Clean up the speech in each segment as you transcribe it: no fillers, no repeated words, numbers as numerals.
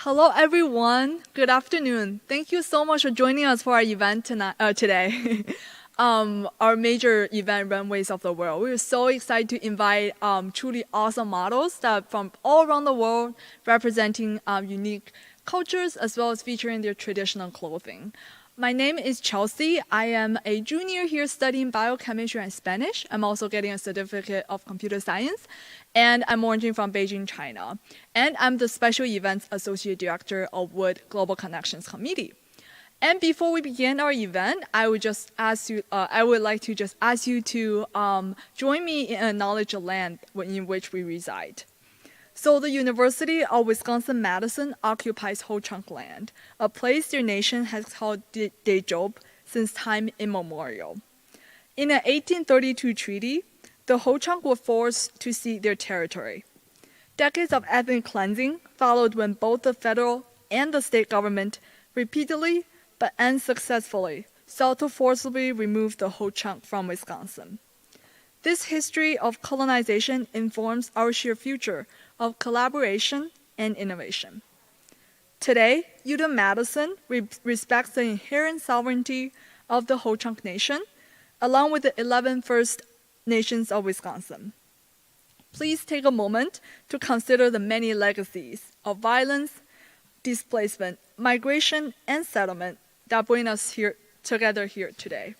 Hello everyone, good afternoon. Thank you so much for joining us for our event today. Our major event, Runways of the World. We're so excited to invite truly awesome models that from all around the world representing unique cultures as well as featuring their traditional clothing. My name is Chelsea. I am a junior here studying biochemistry and Spanish. I'm also getting a certificate of computer science, and I'm originally from Beijing, China. And I'm the Special Events Associate Director of WUD Global Connections Committee. And before we begin our event, I would like to just ask you to join me in acknowledge the land in which we reside. So the University of Wisconsin-Madison occupies Ho-Chunk land, a place their nation has called Dejob since time immemorial. In an 1832 treaty, the Ho-Chunk were forced to cede their territory. Decades of ethnic cleansing followed when both the federal and the state government repeatedly but unsuccessfully sought to forcibly remove the Ho-Chunk from Wisconsin. This history of colonization informs our shared future of collaboration and innovation. Today, UW-Madison respects the inherent sovereignty of the Ho-Chunk Nation, along with the 11 First Nations of Wisconsin. Please take a moment to consider the many legacies of violence, displacement, migration, and settlement that bring us together here today.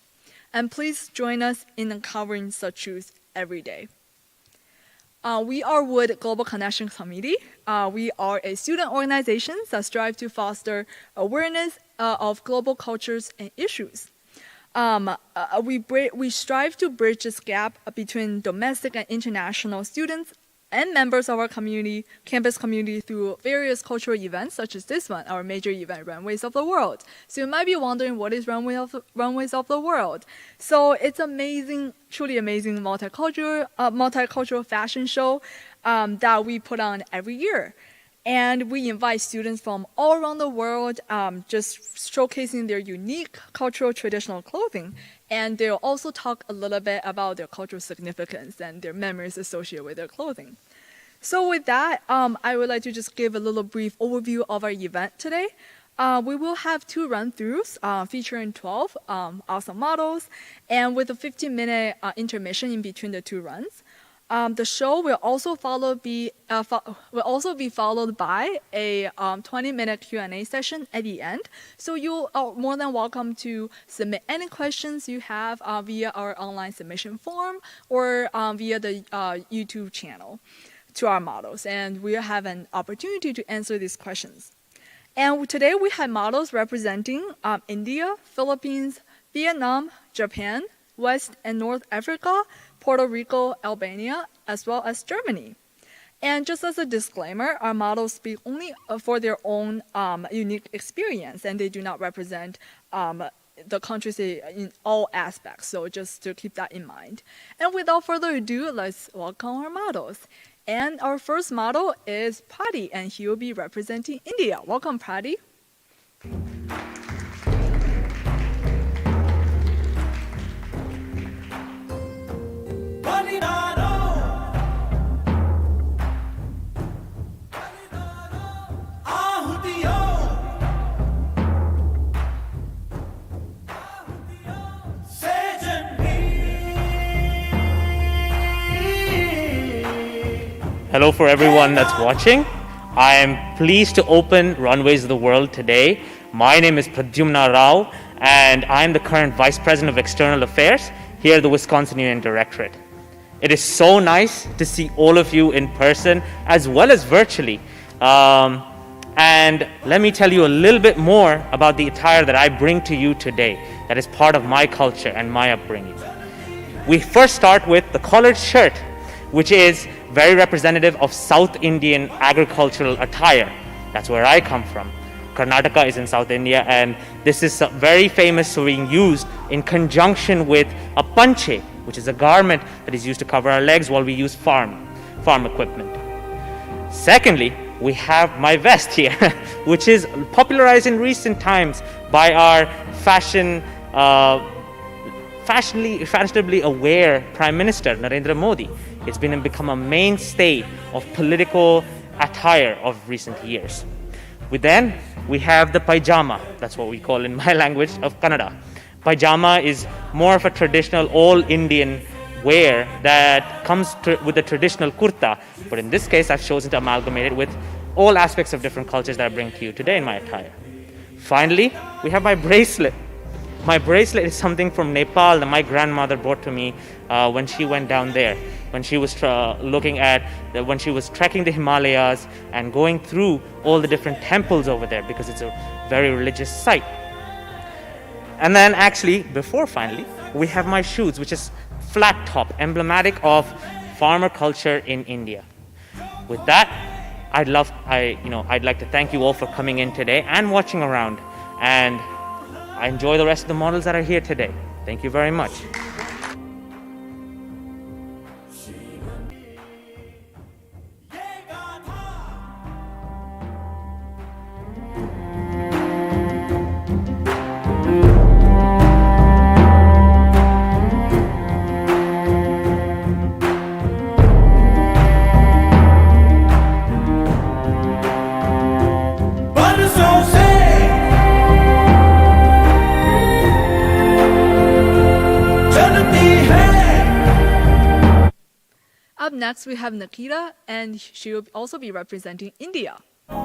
And please join us in uncovering such truths every day. We are WUD Global Connections Committee. We are a student organization that strive to foster awareness of global cultures and issues. We strive to bridge this gap between domestic and international students and members of our campus community through various cultural events such as this one, our major event, Runways of the World. So you might be wondering, what is Runways of the World? So it's amazing, truly amazing multicultural fashion show that we put on every year. And we invite students from all around the world, just showcasing their unique cultural traditional clothing. And they'll also talk a little bit about their cultural significance and their memories associated with their clothing. So with that, I would like to just give a little brief overview of our event today. We will have 2 run-throughs featuring 12 awesome models, and with a 15-minute intermission in between the 2 runs. The show will also be followed by a 20-minute Q&A session at the end. So you are more than welcome to submit any questions you have via our online submission form or via the YouTube channel to our models, and we'll have an opportunity to answer these questions. And today we have models representing India, Philippines, Vietnam, Japan, West and North Africa, Puerto Rico, Albania, as well as Germany. And just as a disclaimer, our models speak only for their own unique experience, and they do not represent the countries in all aspects. So just to keep that in mind. And without further ado, let's welcome our models. And our first model is Prati, and he will be representing India. Welcome, Prati. Hello for everyone that's watching. I am pleased to open Runways of the World today. My name is Pradyumna Rao, and I'm the current Vice President of External Affairs here at the Wisconsin Union Directorate. It is so nice to see all of you in person as well as virtually. And let me tell you a little bit more about the attire that I bring to you today that is part of my culture and my upbringing. We first start with the collared shirt, which is very representative of South Indian agricultural attire. That's where I come from. Karnataka is in South India, and this is very famous for being used in conjunction with a panche, which is a garment that is used to cover our legs while we use farm equipment. Secondly, we have my vest here, which is popularized in recent times by our fashionably aware Prime Minister Narendra Modi. It's become a mainstay of political attire of recent years. We have the pajama. That's what we call in my language of Kannada. Pajama is more of a traditional all-Indian wear that comes with the traditional kurta, but in this case I've chosen to amalgamate it with all aspects of different cultures that I bring to you today in my attire. Finally, we have my bracelet. My bracelet is something from Nepal that my grandmother brought to me when she went down there, when she was when she was trekking the Himalayas and going through all the different temples over there, because it's a very religious site. And then actually, finally, we have my shoes, which is flat top, emblematic of farmer culture in India. With that, I'd like to thank you all for coming in today and watching around, and I enjoy the rest of the models that are here today. Thank you very much. Up next, we have Nikita, and she will also be representing India. Hi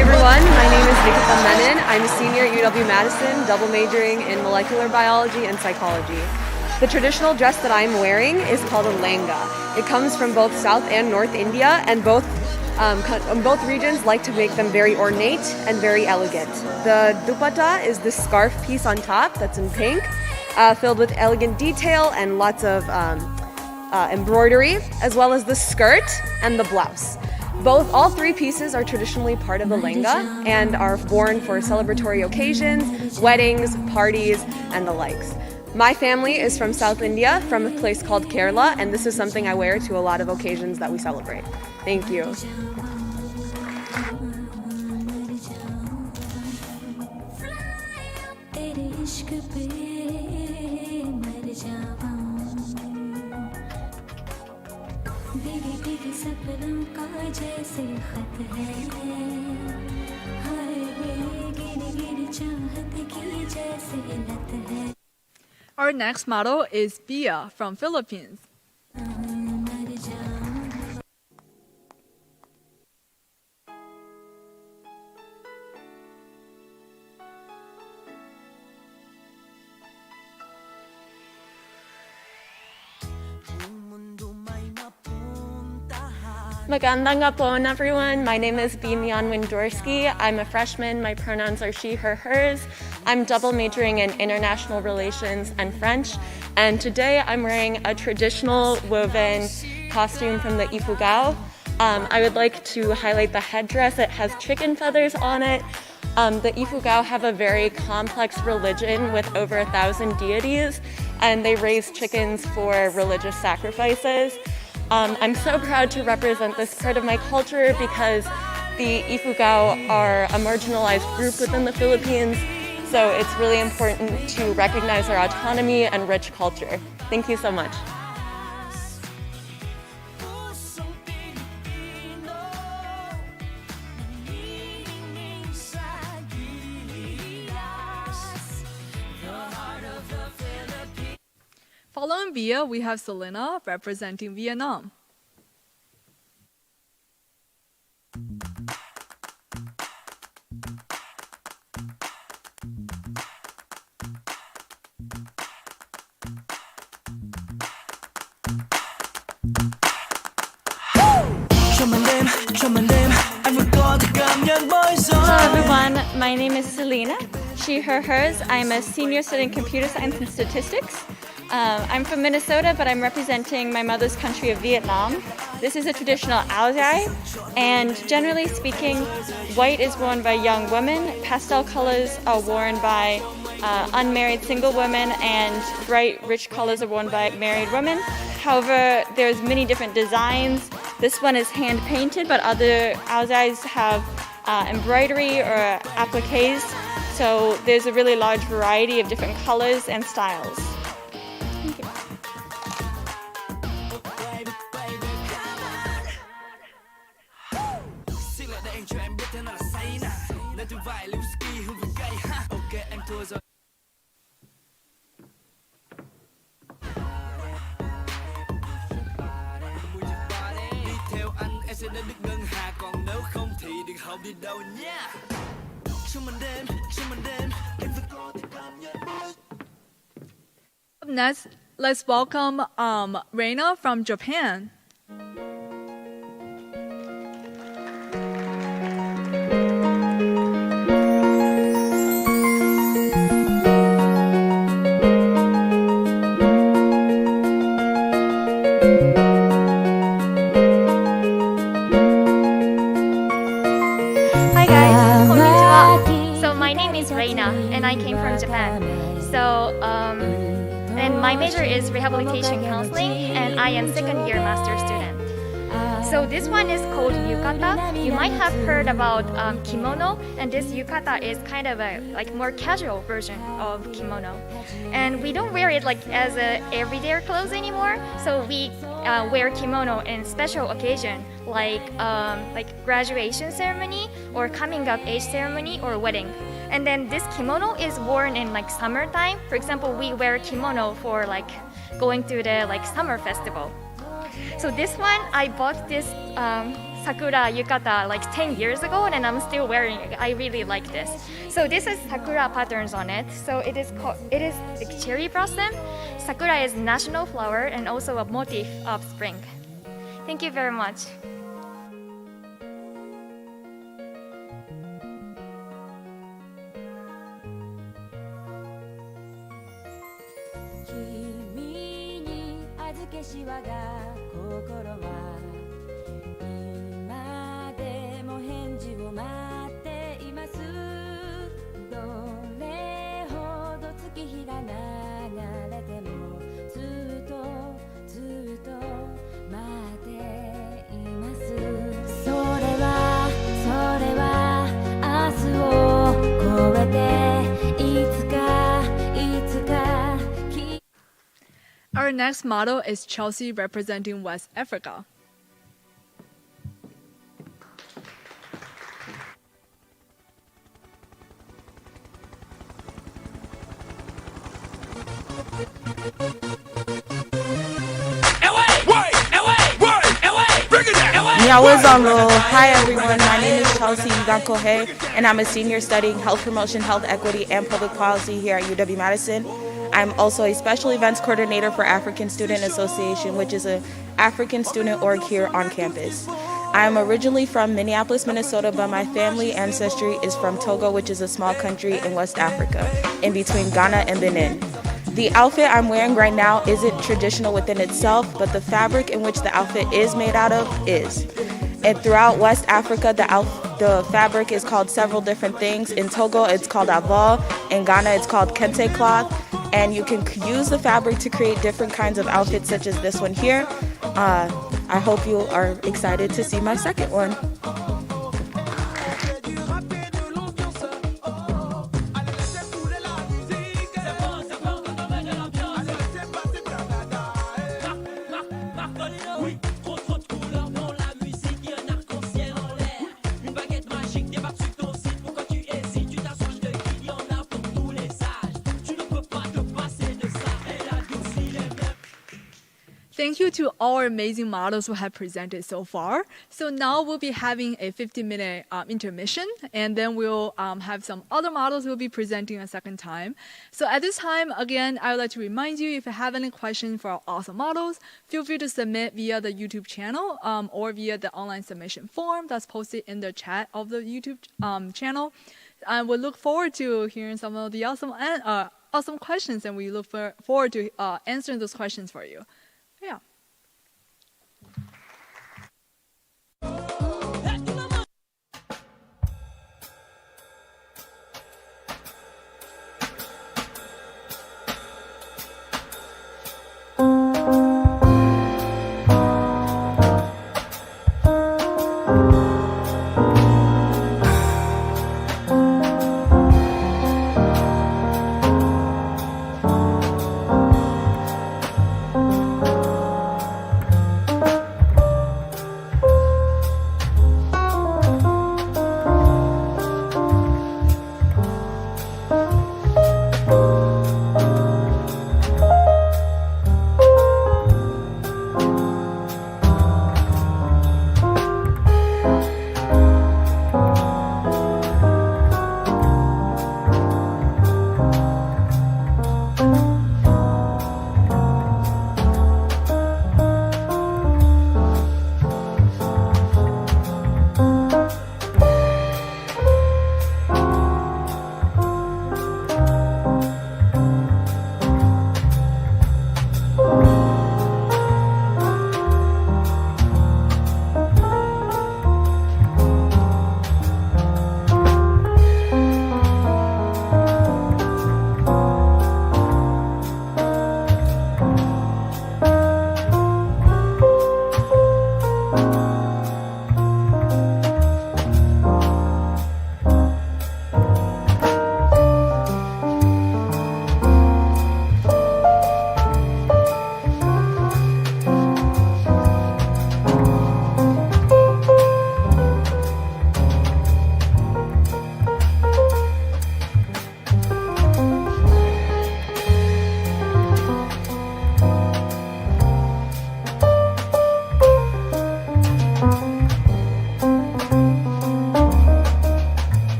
everyone, my name is Nikita Menon. I'm a senior at UW-Madison, double majoring in molecular biology and psychology. The traditional dress that I'm wearing is called a lehenga. It comes from both South and North India, and both regions like to make them very ornate and very elegant. The dupatta is this scarf piece on top that's in pink, filled with elegant detail and lots of embroidery, as well as the skirt and the blouse. All three pieces are traditionally part of the lehenga and are worn for celebratory occasions, weddings, parties, and the likes. My family is from South India, from a place called Kerala, and this is something I wear to a lot of occasions that we celebrate. Thank you. Our next model is Bia from Philippines. Magandang hapon, everyone. My name is Bimian Windorski. I'm a freshman. My pronouns are she, her, hers. I'm double majoring in international relations and French. And today I'm wearing a traditional woven costume from the Ifugao. I would like to highlight the headdress. It has chicken feathers on it. The Ifugao have a very complex religion with over 1,000 deities, and they raise chickens for religious sacrifices. I'm so proud to represent this part of my culture because the Ifugao are a marginalized group within the Philippines, so it's really important to recognize their autonomy and rich culture. Thank you so much. Following Bia, we have Selena representing Vietnam. Hello everyone, my name is Selena, she, her, hers. I'm a senior studying computer science and statistics. I'm from Minnesota, but I'm representing my mother's country of Vietnam. This is a traditional Amazigh, and generally speaking, white is worn by young women, pastel colors are worn by unmarried single women, and bright, rich colors are worn by married women. However, there's many different designs. This one is hand-painted, but other Amazighs have embroidery or appliques, so there's a really large variety of different colors and styles. Thank you. Up next, let's welcome Reina from Japan. Hi guys, konnichiwa. So my name is Reina and I came from Japan. And my major is rehabilitation counseling and I am second year master student. So this one is called yukata. You might have heard about kimono, and this yukata is kind of a more casual version of kimono. And we don't wear it as a everyday clothes anymore. So we wear kimono in special occasion like graduation ceremony or coming of age ceremony or wedding. And then this kimono is worn in summertime. For example, we wear kimono for going to the summer festival. So this one, I bought this sakura yukata 10 years ago, and I'm still wearing it. I really like this. So this is sakura patterns on it. So it is like cherry blossom. Sakura is national flower and also a motif of spring. Thank you very much. Our next model is Chelsea representing West Africa. Hi everyone, my name is Chelsea Gankohe, and I'm a senior studying health promotion, health equity, and public policy here at UW-Madison. I'm also a special events coordinator for African Student Association, which is an African student org here on campus. I'm originally from Minneapolis, Minnesota, but my family ancestry is from Togo, which is a small country in West Africa, in between Ghana and Benin. The outfit I'm wearing right now isn't traditional within itself, but the fabric in which the outfit is made out of is. And throughout West Africa, the fabric is called several different things. In Togo, it's called avo. In Ghana, it's called kente cloth. And you can use the fabric to create different kinds of outfits, such as this one here. I hope you are excited to see my second one. Thank you to all our amazing models who have presented so far. So now we'll be having a 15-minute intermission, and then we'll have some other models who will be presenting a second time. So at this time, again, I would like to remind you, if you have any questions for our awesome models, feel free to submit via the YouTube channel or via the online submission form that's posted in the chat of the YouTube channel. And we'll look forward to hearing some of the awesome awesome questions, and we look forward to answering those questions for you. Yeah.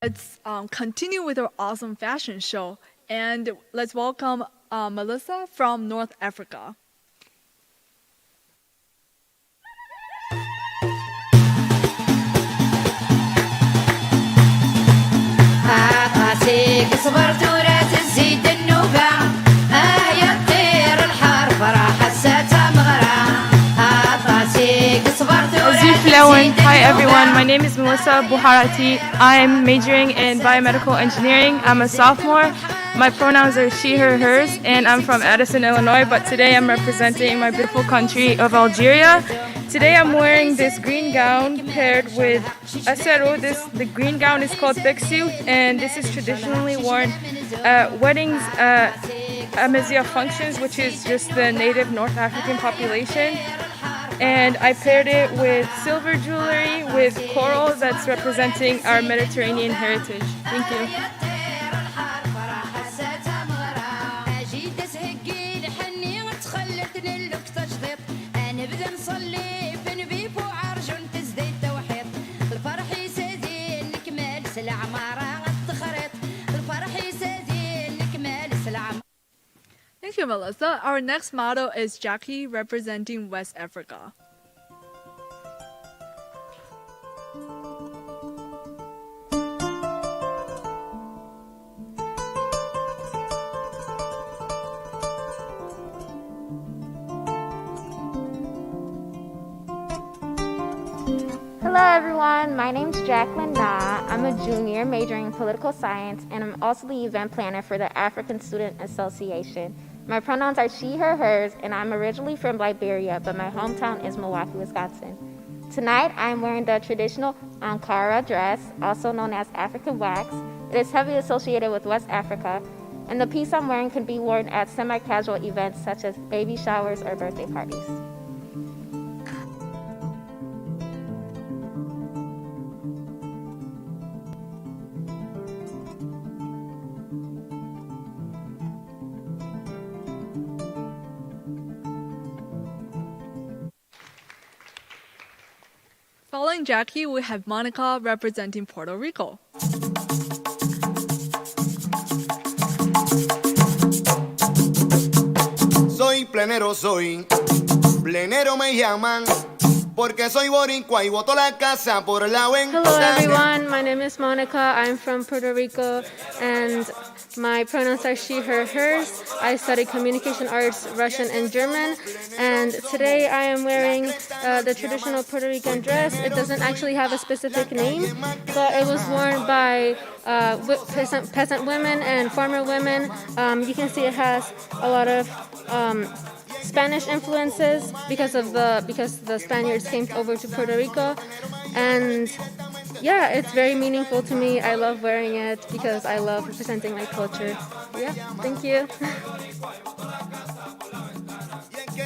Let's continue with our awesome fashion show, and let's welcome Melissa from North Africa. Hi everyone, my name is Melissa Buharati. I'm majoring in biomedical engineering. I'm a sophomore. My pronouns are she, her, hers, and I'm from Addison, Illinois, but today I'm representing my beautiful country of Algeria. Today I'm wearing this green gown paired with a sero. The green gown is called beksu, and this is traditionally worn at weddings, Amazigh functions, which is just the native North African population. And I paired it with silver jewelry with corals that's representing our Mediterranean heritage. Thank you. Thank you, Melissa. Our next model is Jackie, representing West Africa. Hello everyone, my name's Jacqueline Na. I'm a junior majoring in political science, and I'm also the event planner for the African Student Association. My pronouns are she, her, hers, and I'm originally from Liberia, but my hometown is Milwaukee, Wisconsin. Tonight, I'm wearing the traditional Ankara dress, also known as African wax. It is heavily associated with West Africa, and the piece I'm wearing can be worn at semi-casual events such as baby showers or birthday parties. Following Jackie, we have Monica representing Puerto Rico. Soy plenero me llaman, porque soy boricua y boto la casa por la ventana. Hello everyone, my name is Monica. I'm from Puerto Rico, and my pronouns are she, her, hers. I study communication arts, Russian, and German. And today I am wearing the traditional Puerto Rican dress. It doesn't actually have a specific name, but it was worn by peasant women and farmer women. You can see it has a lot of Spanish influences because the Spaniards came over to Puerto Rico. And yeah, it's very meaningful to me. I love wearing it because I love representing my culture. Yeah, thank you.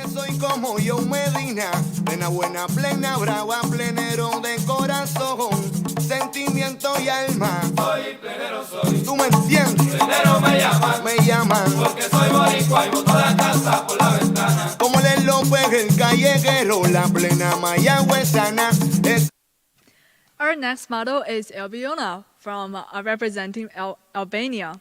Soy como yo Medina, plena buena, plena brava, plenero de corazón, sentimiento y alma. Soy plenero, soy. ¿Tú me entiendes? Plenero me llaman, porque soy boricua y boto la casa por la ventana. Como el López, el callejero, la plena mayagüezana. Our next model is Albiona from representing Albania.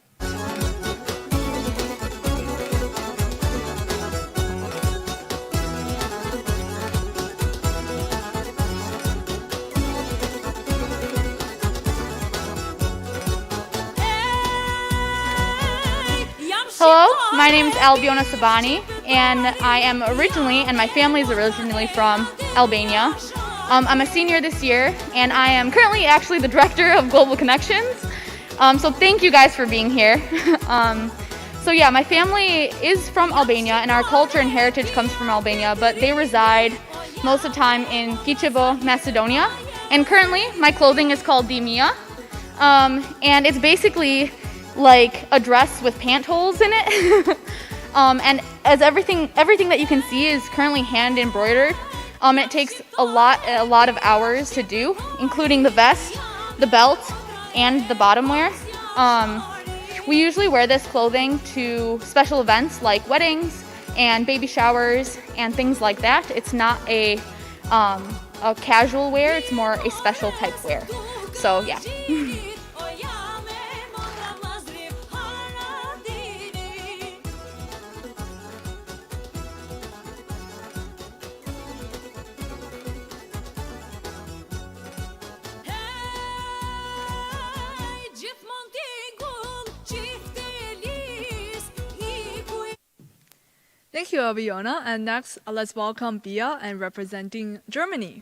Hello, my name is Albiona Sabani, and I am originally, and my family is originally from Albania. I'm a senior this year, and I am currently actually the director of Global Connections. So thank you guys for being here. So yeah, my family is from Albania, and our culture and heritage comes from Albania, but they reside most of the time in Kijevo, Macedonia. And currently, my clothing is called Dimia, and it's basically like a dress with pant holes in it. And as everything that you can see is currently hand embroidered. It takes a lot of hours to do, including the vest, the belt, and the bottom wear. We usually wear this clothing to special events like weddings and baby showers and things like that. It's not a casual wear, it's more a special type wear. So yeah. Thank you, Albiona. And next, let's welcome Bia and representing Germany.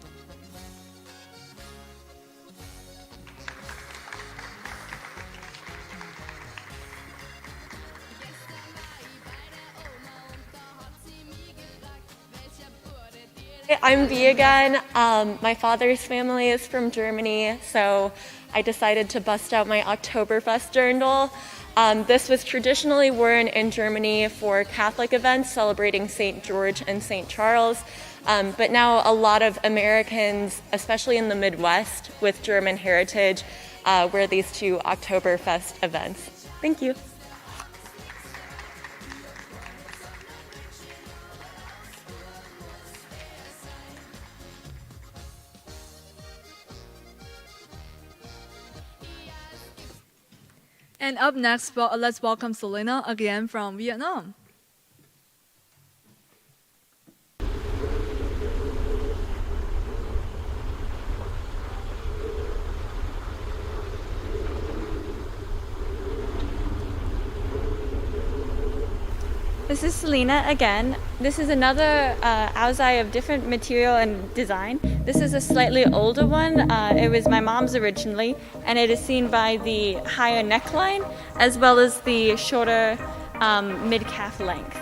I'm Bea again. My father's family is from Germany, so I decided to bust out my Oktoberfest dirndl. This was traditionally worn in Germany for Catholic events celebrating St. George and St. Charles, but now a lot of Americans, especially in the Midwest with German heritage, wear these two Oktoberfest events. Thank you. And up next, let's welcome Selena again from Vietnam. This is Selena again. This is another Amazigh of different material and design. This is a slightly older one. It was my mom's originally, and it is seen by the higher neckline as well as the shorter mid-calf length.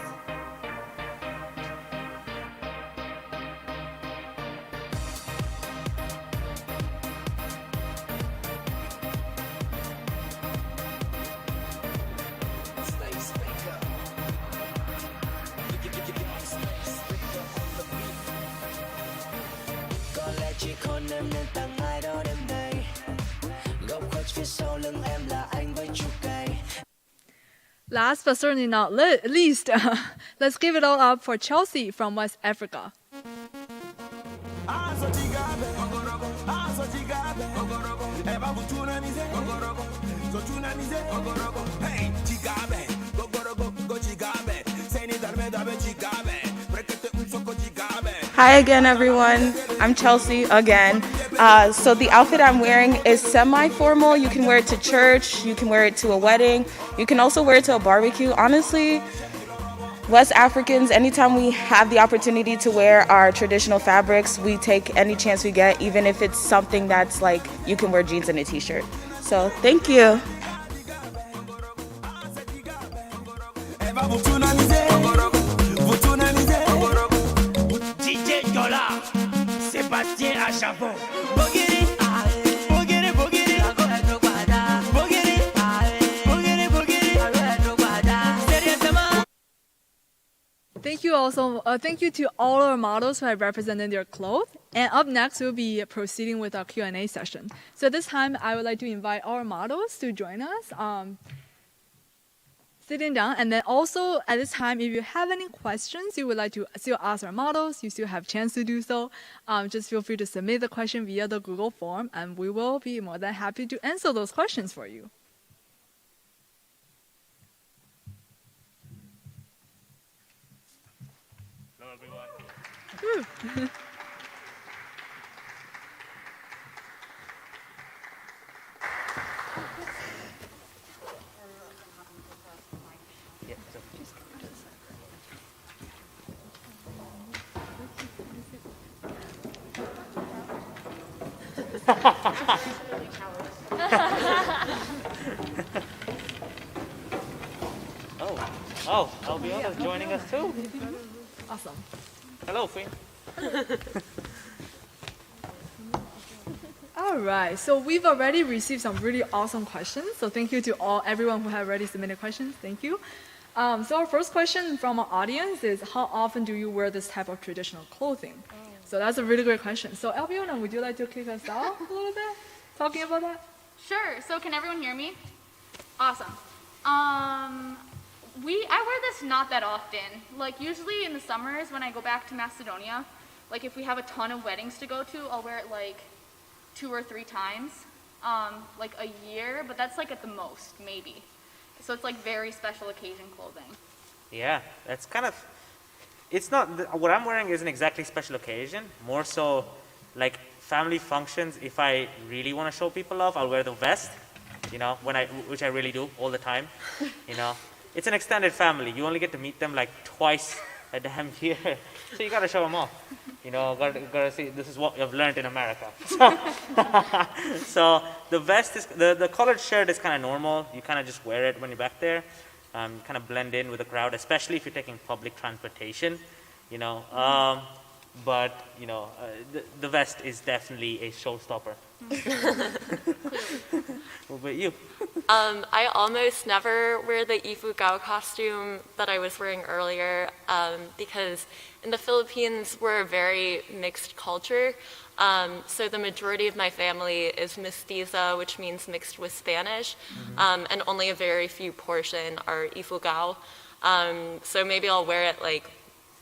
Last but certainly not least, let's give it all up for Chelsea from West Africa. Hi again, everyone. I'm Chelsea again. So the outfit I'm wearing is semi-formal. You can wear it to church, you can wear it to a wedding, you can also wear it to a barbecue. Honestly, West Africans, anytime we have the opportunity to wear our traditional fabrics, we take any chance we get, even if it's something that's like you can wear jeans and a t-shirt. So thank you. Thank you to all our models who have represented their clothes. And up next, we'll be proceeding with our Q&A session. So this time, I would like to invite our models to join us, sitting down. And then also at this time, if you have any questions you would like to still ask our models, you still have a chance to do so. Just feel free to submit the question via the Google form, and we will be more than happy to answer those questions for you. Oh, Albania is joining us too. Awesome. Hello, Finn. All right, so we've already received some really awesome questions. So thank you to everyone who have already submitted questions. Thank you. So our first question from our audience is, how often do you wear this type of traditional clothing? So that's a really great question. So Albiona, would you like to kick us off a little bit, talking about that? Sure. So can everyone hear me? Awesome. I wear this not that often. Like usually in the summers when I go back to Macedonia, like if we have a ton of weddings to go to, I'll wear it like 2 or 3 times, like a year, but that's like at the most, maybe. So it's like very special occasion clothing. Yeah, that's kind of, it's not, what I'm wearing isn't exactly special occasion, more so like family functions. If I really want to show people love, I'll wear the vest, you know, which I really do all the time, you know. It's an extended family. You only get to meet them like twice a damn year. So you gotta show them off. You know, gotta see, this is what you've learned in America. So the vest is, the collared shirt is kind of normal. You kind of just wear it when you're back there. You kind of blend in with the crowd, especially if you're taking public transportation, you know. But, you know, the vest is definitely a showstopper. What about you? I almost never wear the ifugao costume that I was wearing earlier because in the Philippines we're a very mixed culture. So the majority of my family is mestiza, which means mixed with Spanish, and only a very few portion are ifugao. So maybe I'll wear it like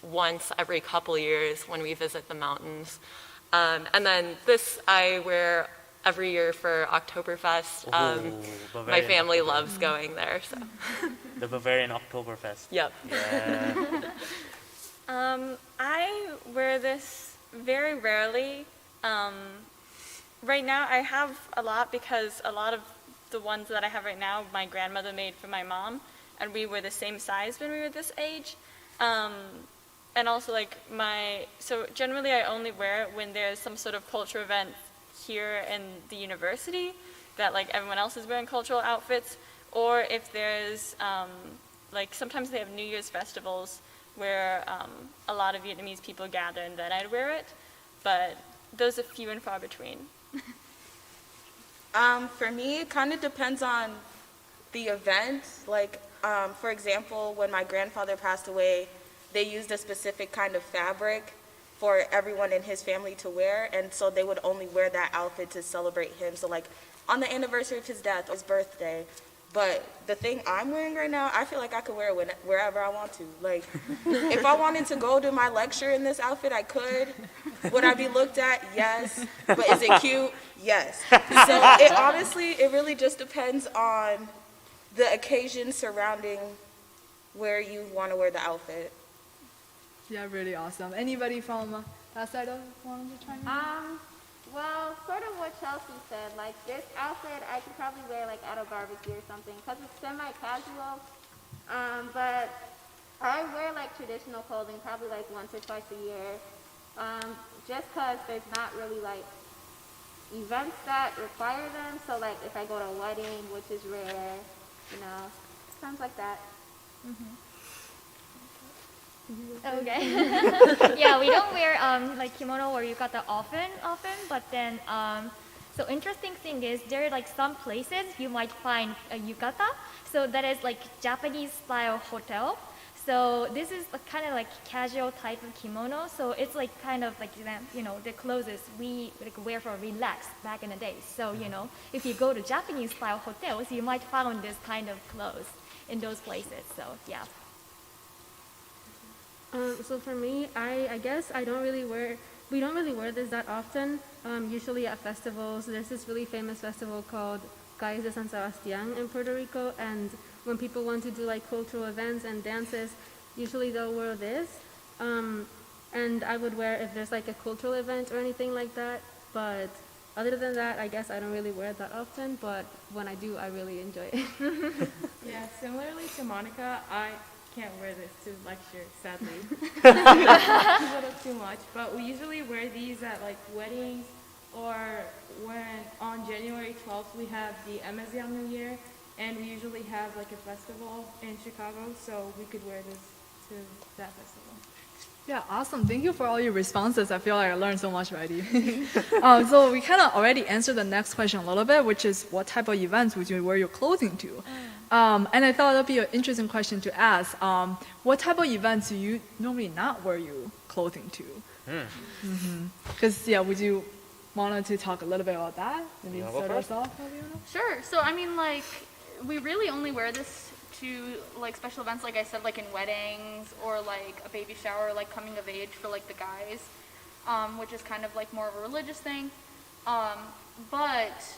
once every couple years when we visit the mountains. And then this I wear every year for Oktoberfest. My family loves going there. So. The Bavarian Oktoberfest. Yep. Yeah. I wear this very rarely. Right now I have a lot because a lot of the ones that I have right now my grandmother made for my mom, and we were the same size when we were this age. And also like so generally I only wear it when there's some sort of cultural event here in the university that like everyone else is wearing cultural outfits, or if there's like sometimes they have New Year's festivals where a lot of Vietnamese people gather and then I'd wear it, but those are few and far between. For me, it kind of depends on the event. Like, for example, when my grandfather passed away, they used a specific kind of fabric for everyone in his family to wear, and so they would only wear that outfit to celebrate him. So like on the anniversary of his death, his birthday. But the thing I'm wearing right now, I feel like I could wear it wherever I want to. Like, if I wanted to go to my lecture in this outfit, I could. Would I be looked at? Yes. But is it cute? Yes. So it really just depends on the occasion surrounding where you want to wear the outfit. Yeah, really awesome. Anybody from that side of wanted to chime in? Well, sort of what Chelsea said, like this outfit I could probably wear like at a barbecue or something because it's semi-casual, but I wear like traditional clothing probably like once or twice a year, just because there's not really like events that require them, so like if I go to a wedding, which is rare, times like that. Okay. Yeah, we don't wear like kimono or yukata often, but then so interesting thing is there are like some places you might find a yukata. So that is like Japanese style hotel. So this is a kind of like casual type of kimono. So it's like kind of like the clothes we like wear for relax back in the day. So if you go to Japanese style hotels, you might find this kind of clothes in those places. So yeah. So for me, I guess we don't really wear this that often. Usually at festivals, there's this really famous festival called Calles de San Sebastián in Puerto Rico, and when people want to do like cultural events and dances, usually they'll wear this. And I would wear if there's like a cultural event or anything like that, but other than that, I guess I don't really wear it that often, but when I do, I really enjoy it. Yeah, similarly to Monica, I can't wear this to lecture, sadly. It's a little too much, but we usually wear these at like weddings, or when on January 12th we have the Amazigh New Year, and we usually have like a festival in Chicago, so we could wear this to that festival. Yeah, awesome. Thank you for all your responses. I feel like I learned so much already. So we kind of already answered the next question a little bit, which is what type of events would you wear your clothing to? And I thought that would be an interesting question to ask. What type of events do you normally not wear your clothing to? Because, would you want to talk a little bit about that? Maybe start us off, Fabiana? Sure. So, I mean, like, we really only wear this to, like, special events, like I said, like in weddings or, like, a baby shower, or, like, coming of age for, like, the guys, which is kind of, like, more of a religious thing. But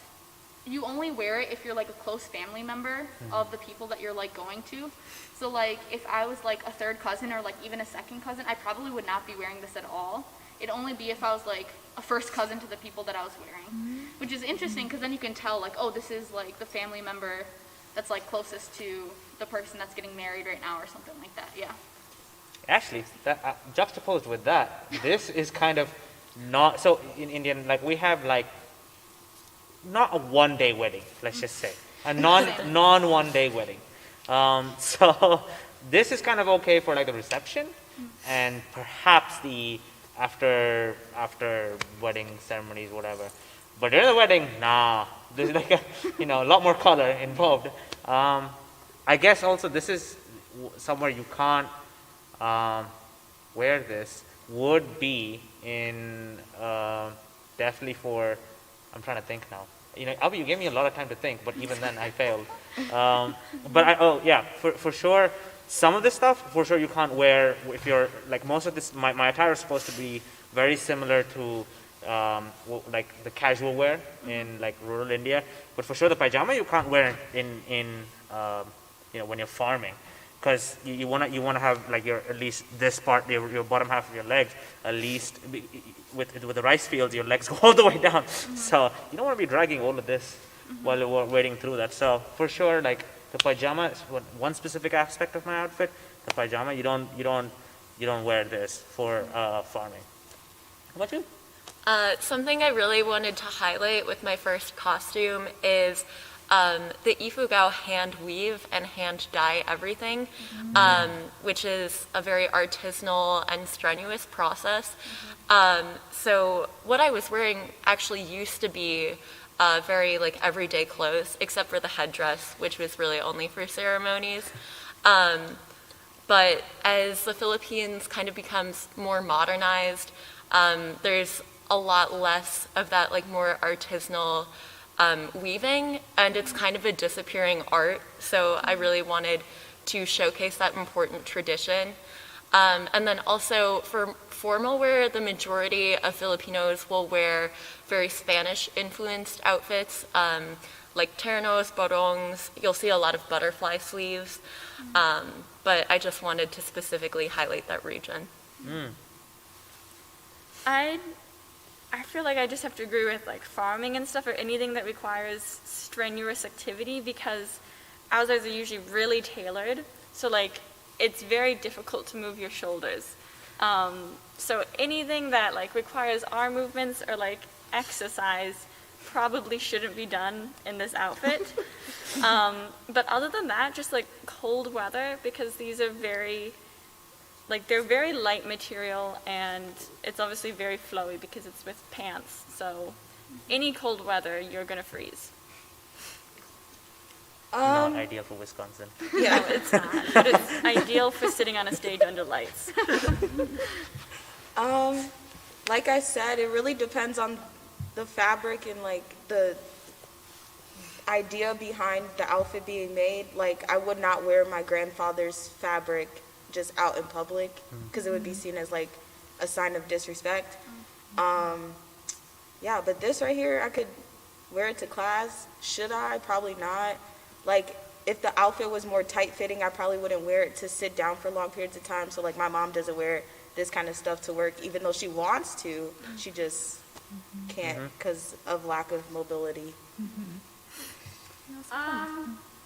you only wear it if you're like a close family member of the people that you're like going to. So like if I was like a third cousin or like even a second cousin, I probably would not be wearing this at all. It'd only be if I was like a first cousin to the people that I was wearing, which is interesting because then you can tell like, oh, this is like the family member that's like closest to the person that's getting married right now or something like that. Yeah. Actually, that, juxtaposed with that, this is kind of not, so in Indian, like we have like, not a one-day wedding, let's just say, a non-one-day wedding. So this is kind of okay for like the reception and perhaps the after wedding ceremonies, whatever. But during the wedding, nah, there's like a lot more color involved. I guess also this is somewhere you can't wear this would be in definitely for, I'm trying to think now. Albie, you gave me a lot of time to think, but even then I failed. But for sure, some of this stuff, for sure you can't wear if you're, like most of this, my attire is supposed to be very similar to like the casual wear in like rural India. But for sure the pajama you can't wear in when you're farming. Because you want to have like your at least this part, your bottom half of your legs, at least with the rice fields, your legs go all the way down. So you don't want to be dragging all of this while you're wading through that. So for sure, like the pajama is one specific aspect of my outfit. The pajama, you don't wear this for farming. How about you? Something I really wanted to highlight with my first costume is the ifugao hand weave and hand dye everything, which is a very artisanal and strenuous process. So what I was wearing actually used to be very like everyday clothes, except for the headdress, which was really only for ceremonies. But as the Philippines kind of becomes more modernized, there's a lot less of that like more artisanal weaving, and it's kind of a disappearing art. So I really wanted to showcase that important tradition. And then also for formal wear, the majority of Filipinos will wear very Spanish-influenced outfits, like ternos, barongs. You'll see a lot of butterfly sleeves. But I just wanted to specifically highlight that region. I feel like I just have to agree with like farming and stuff, or anything that requires strenuous activity, because Ausies are usually really tailored. So like it's very difficult to move your shoulders. So anything that like requires arm movements or like exercise probably shouldn't be done in this outfit. But other than that, just like cold weather, because these are very, like they're very light material, and it's obviously very flowy because it's with pants. So any cold weather, you're gonna freeze. Not ideal for Wisconsin. Yeah, no, it's not. But it's ideal for sitting on a stage under lights. Like I said, it really depends on the fabric and like the idea behind the outfit being made. Like I would not wear my grandfather's fabric just out in public, because it would be seen as like a sign of disrespect. Yeah, but this right here, I could wear it to class. Should I? Probably not. Like if the outfit was more tight-fitting, I probably wouldn't wear it to sit down for long periods of time. So like my mom doesn't wear this kind of stuff to work, even though she wants to. She just can't because of lack of mobility.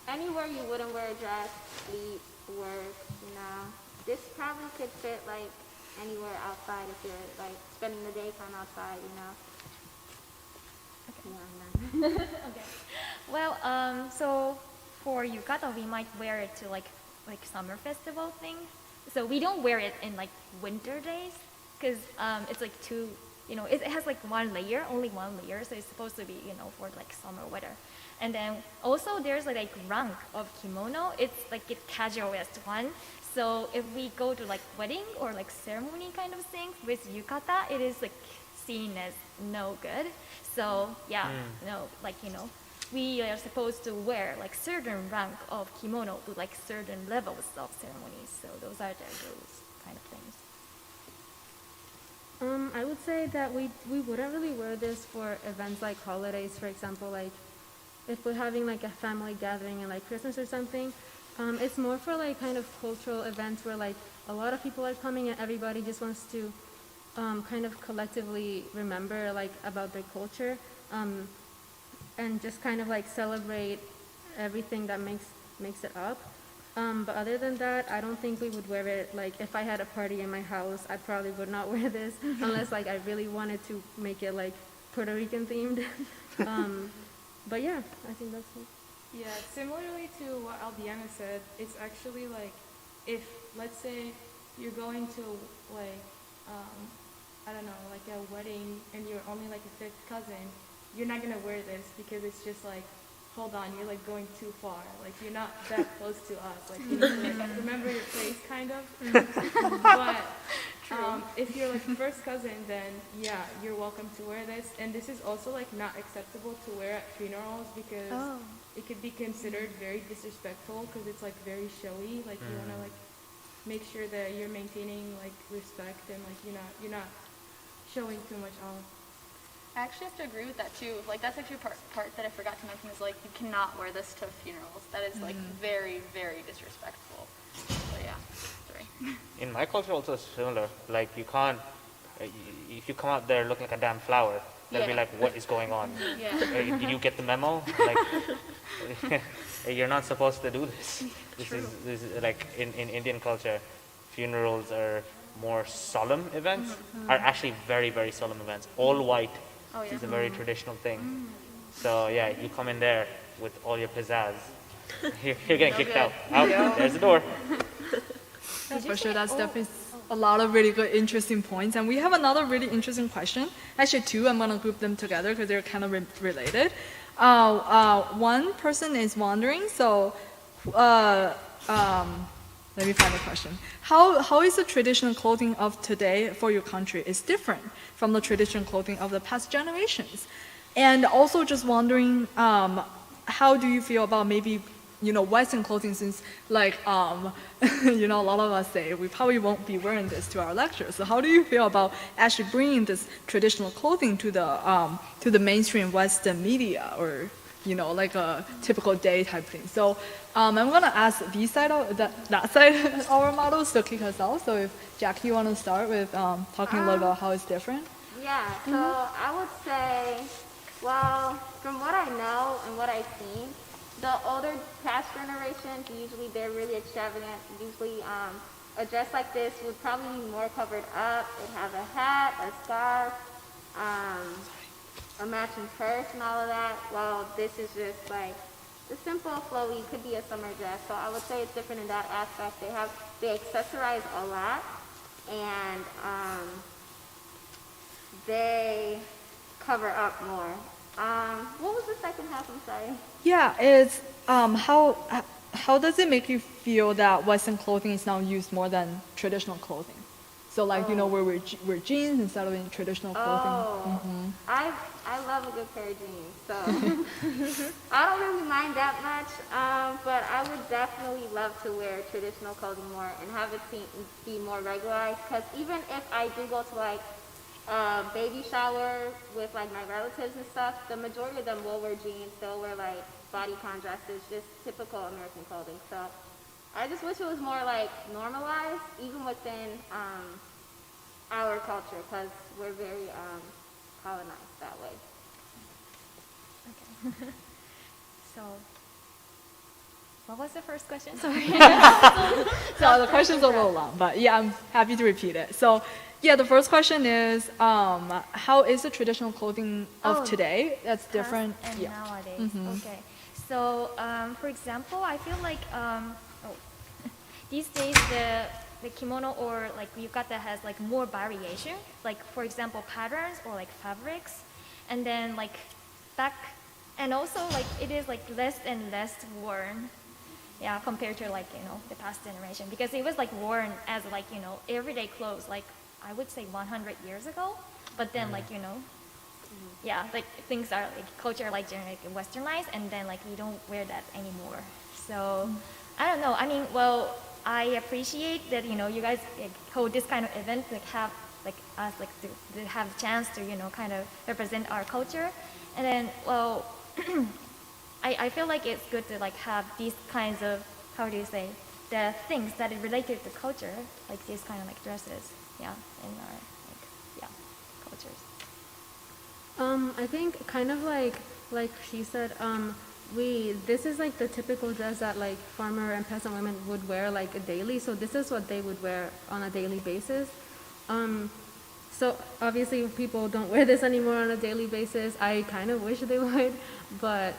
Anywhere you wouldn't wear a dress, sleep, work, you know. This probably could fit like anywhere outside if you're like spending the daytime outside, you know. Okay. Yeah, Okay. Well, so for yukata, we might wear it to like summer festival thing. So we don't wear it in like winter days, because it's like too, you know, it has like only one layer, so it's supposed to be, you know, for like summer weather. And then also there's like rank of kimono. It's like the casualest one. So if we go to like wedding or like ceremony kind of things with yukata, it is like seen as no good. So yeah, no, like, you know, we are supposed to wear like certain rank of kimono to like certain levels of ceremonies. So those are the rules kind of things. I would say that we wouldn't really wear this for events like holidays, for example, like if we're having like a family gathering and like Christmas or something. It's more for like kind of cultural events where like a lot of people are coming and everybody just wants to kind of collectively remember like about their culture, and just kind of like celebrate everything that makes it up. But other than that, I don't think we would wear it. Like if I had a party in my house, I probably would not wear this unless like I really wanted to make it like Puerto Rican themed. But yeah, I think that's it. Yeah, similarly to what Albiana said, it's actually like if, let's say, you're going to like, I don't know, like a wedding and you're only like a fifth cousin, you're not going to wear this because it's just like, hold on, you're like going too far. Like you're not that close to us. Like you need to like remember your place kind of. But if you're like first cousin, then yeah, you're welcome to wear this. And this is also like not acceptable to wear at funerals because it could be considered very disrespectful because it's like very showy. Like you want to like make sure that you're maintaining like respect and like you're not showing too much off. I actually have to agree with that too. Like that's actually part that I forgot to mention is like you cannot wear this to funerals. That is like very, very disrespectful. So yeah, sorry. In my culture also it's similar. Like you can't, if you come out there looking like a damn flower, They'll be Yeah. like, what is going on? Yeah. Did you get the memo? Like, you're not supposed to do this. This is like in Indian culture, funerals are more solemn events, are actually very, very solemn events. All white Oh, yeah. is a very traditional thing. So yeah, you come in there with all your pizzazz. You're getting kicked out. Out, there's the door. For sure, that's definitely a lot of really good, interesting points. And we have another really interesting question. Actually, two. I'm going to group them together because they're kind of related. One person is wondering, so let me find the question. How is the traditional clothing of today for your country is different from the traditional clothing of the past generations? And also just wondering, how do you feel about maybe, Western clothing, since like, a lot of us say we probably won't be wearing this to our lectures. So how do you feel about actually bringing this traditional clothing to the mainstream Western media, or like a typical day type thing? So I'm gonna ask that side of our models to kick us off. So if Jackie, you want to start with talking a little about how it's different? Yeah, so I would say, well, from what I know and what I've seen, the older past generations, usually they're really extravagant. Usually a dress like this would probably be more covered up. It'd have a hat, a scarf, a matching purse and all of that. Well, this is just like the simple flowy, could be a summer dress. So I would say it's different in that aspect. They accessorize a lot, and they cover up more. What was the second half? I'm sorry. Yeah, it's how does it make you feel that Western clothing is now used more than traditional clothing? So like where we wear jeans instead of in traditional clothing. I love a good pair of jeans, so I don't really mind that much. But I would definitely love to wear traditional clothing more and have it be more regularized. Because even if I do go to like baby shower with like my relatives and stuff, the majority of them will wear jeans. They'll wear like bodycon dresses, just typical American clothing. So I just wish it was more like normalized, even within our culture, because we're very colonized that way. Okay. So, what was the first question? Sorry. So the question's a little long, but yeah, I'm happy to repeat it. So yeah, the first question is, how is the traditional clothing of today that's different? And nowadays. Okay. So, for example, I feel like these days the kimono or like yukata has like more variation. Like for example, patterns or like fabrics, and then like and also like it is like less and less worn. Yeah, compared to like the past generation, because it was like worn as like everyday clothes, like I would say 100 years ago. But then like yeah, like things are like culture like generally westernized, and then like we don't wear that anymore. So I don't know. I mean, well, I appreciate that you guys hold this kind of event, like have like us like to have a chance to kind of represent our culture, and then well. I feel like it's good to like have these kinds of, how do you say, the things that are related to culture, like these kind of like dresses, yeah, in our cultures. I think kind of like she said, this is like the typical dress that like farmer and peasant women would wear like daily. So this is what they would wear on a daily basis. So obviously people don't wear this anymore on a daily basis. I kind of wish they would, but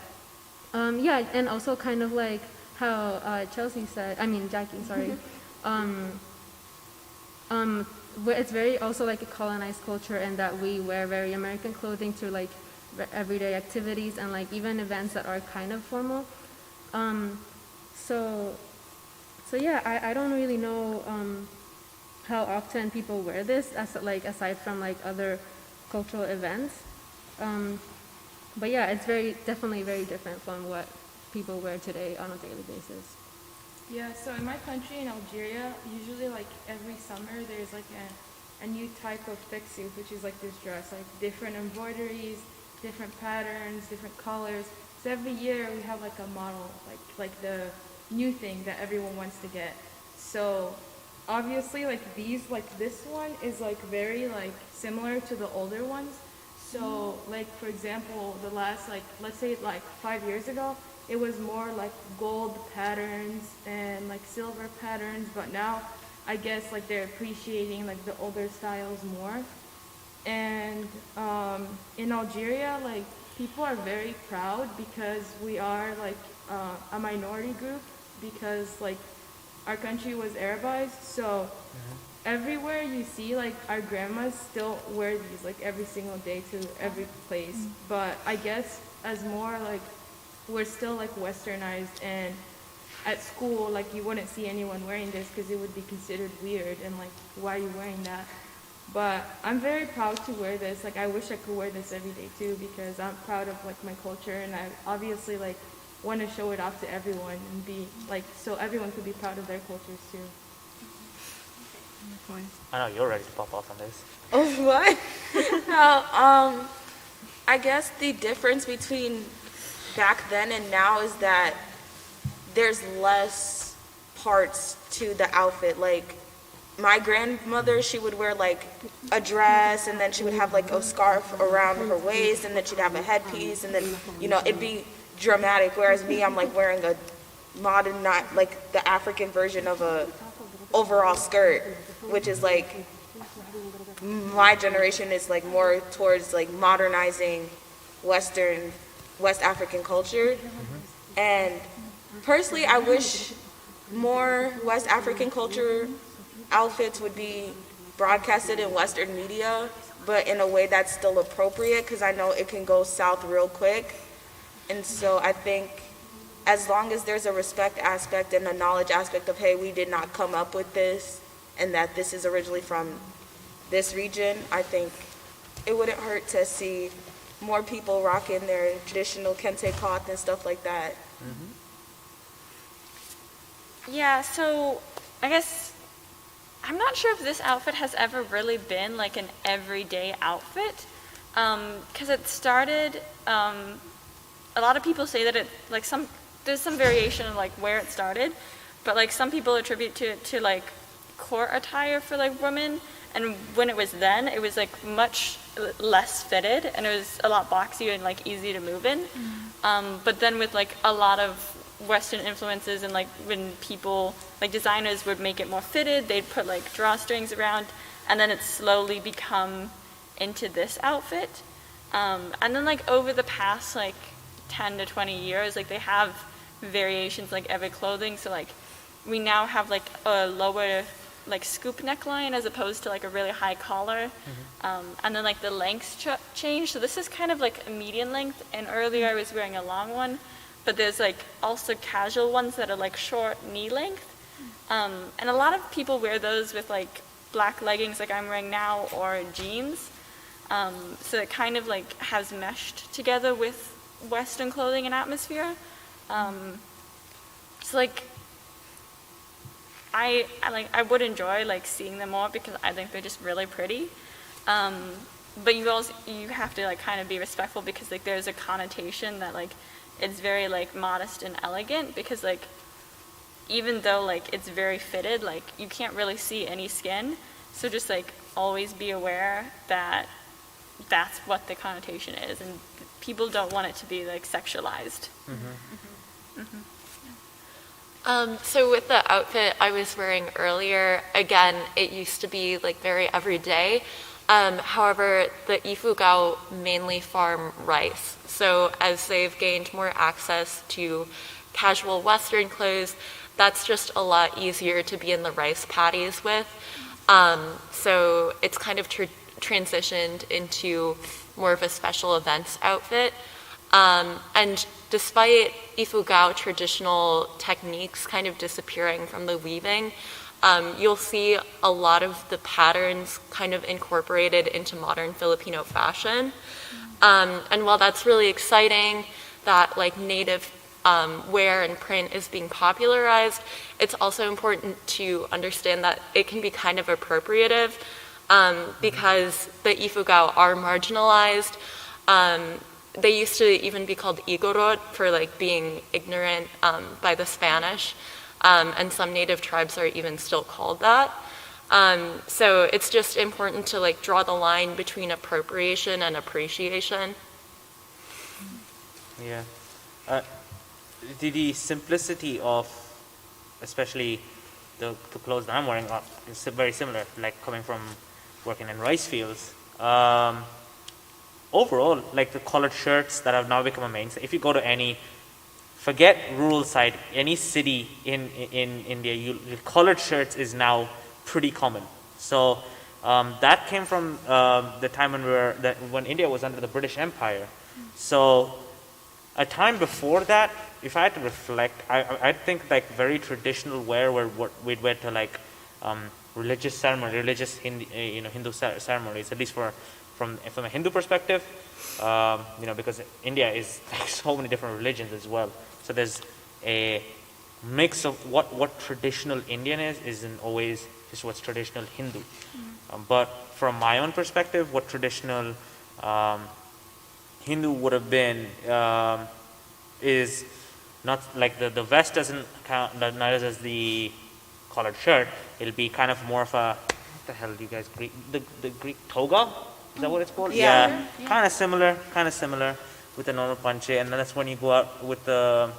yeah, and also kind of like how Jackie, sorry. It's very also like a colonized culture, and that we wear very American clothing to like everyday activities and like even events that are kind of formal. So yeah, I don't really know how often people wear this aside from like other cultural events. But yeah, it's definitely very different from what people wear today on a daily basis. Yeah, so in my country, in Algeria, usually like every summer there's like a new type of fixie, which is like this dress, like different embroideries, different patterns, different colors. So every year we have like a model, like the new thing that everyone wants to get. So obviously like this one is like very like similar to the older ones. So, like, for example, the last, like, let's say, like, 5 years ago, it was more, like, gold patterns and, like, silver patterns, but now, I guess, like, they're appreciating, like, the older styles more. And in Algeria, like, people are very proud because we are, like, a minority group because, like, our country was Arabized, so everywhere you see, like, our grandmas still wear these, like, every single day to every place. But I guess as more, like, we're still, like, westernized, and at school, like, you wouldn't see anyone wearing this because it would be considered weird, and, like, why are you wearing that? But I'm very proud to wear this. Like, I wish I could wear this every day too because I'm proud of, like, my culture, and I obviously, like, want to show it off to everyone and be, like, so everyone could be proud of their cultures too. I know you're ready to pop off on this. Oh, what? No, I guess the difference between back then and now is that there's less parts to the outfit. Like, my grandmother, she would wear, like, a dress, and then she would have, like, a scarf around her waist, and then she'd have a headpiece, and then, you know, it'd be dramatic. Whereas me, I'm, like, wearing a modern, not, like, the African version of a overall skirt, which is, like, my generation is, like, more towards, like, modernizing West African culture. And personally, I wish more West African culture outfits would be broadcasted in Western media, but in a way that's still appropriate, because I know it can go south real quick. And so I think as long as there's a respect aspect and a knowledge aspect of, hey, we did not come up with this, and that this is originally from this region, I think it wouldn't hurt to see more people rocking their traditional kente cloth and stuff like that. Yeah, so I guess I'm not sure if this outfit has ever really been like an everyday outfit, because it started, a lot of people say that it, like, there's some variation in, like, where it started, but, like, some people attribute it to like court attire for, like, women, and when it was then, it was, like, much less fitted, and it was a lot boxier and, like, easy to move in. But then with, like, a lot of Western influences, and, like, when people, like, designers would make it more fitted, they'd put, like, drawstrings around, and then it's slowly become into this outfit. And then, like, over the past, like, 10 to 20 years, like, they have variations, like, every clothing, so, like, we now have, like, a lower, like, scoop neckline as opposed to, like, a really high collar. And then, like, the lengths change, so this is kind of, like, a median length, and earlier I was wearing a long one, but there's, like, also casual ones that are, like, short knee length. And a lot of people wear those with, like, black leggings like I'm wearing now, or jeans. So it kind of, like, has meshed together with Western clothing and atmosphere. So, like, I would enjoy, like, seeing them more because I think they're just really pretty. But you have to, like, kind of be respectful because, like, there's a connotation that, like, it's very, like, modest and elegant because, like, even though, like, it's very fitted, like, you can't really see any skin. So just, like, always be aware that that's what the connotation is, and people don't want it to be, like, sexualized. So with the outfit I was wearing earlier, again, it used to be, like, very everyday. However, the Ifugao mainly farm rice. So as they've gained more access to casual Western clothes, that's just a lot easier to be in the rice paddies with. So it's kind of transitioned into more of a special events outfit. And despite Ifugao traditional techniques kind of disappearing from the weaving, you'll see a lot of the patterns kind of incorporated into modern Filipino fashion. And while that's really exciting that, like, native wear and print is being popularized, it's also important to understand that it can be kind of appropriative because the Ifugao are marginalized. They used to even be called igorot for, like, being ignorant by the Spanish, and some native tribes are even still called that. So it's just important to like draw the line between appropriation and appreciation. Yeah. The simplicity of, especially the clothes that I'm wearing, is very similar, like coming from working in rice fields. Overall, like the collared shirts that have now become a mainstay. If you go to any, forget rural side, any city in India, collared shirts is now pretty common. So that came from the time when India was under the British Empire. So a time before that, if I had to reflect, I think like very traditional wear were what we'd wear to like religious ceremony, Hindu ceremonies, at least from a Hindu perspective, because India is like so many different religions as well. So there's a mix of what traditional Indian isn't always just what's traditional Hindu. But from my own perspective, what traditional Hindu would have been is not like the vest doesn't count, neither does the collared shirt. It'll be kind of more of a, what the hell do you guys, the Greek toga? Is that what it's called? Yeah. Kind of similar with the normal panche, and then that's when you go out with the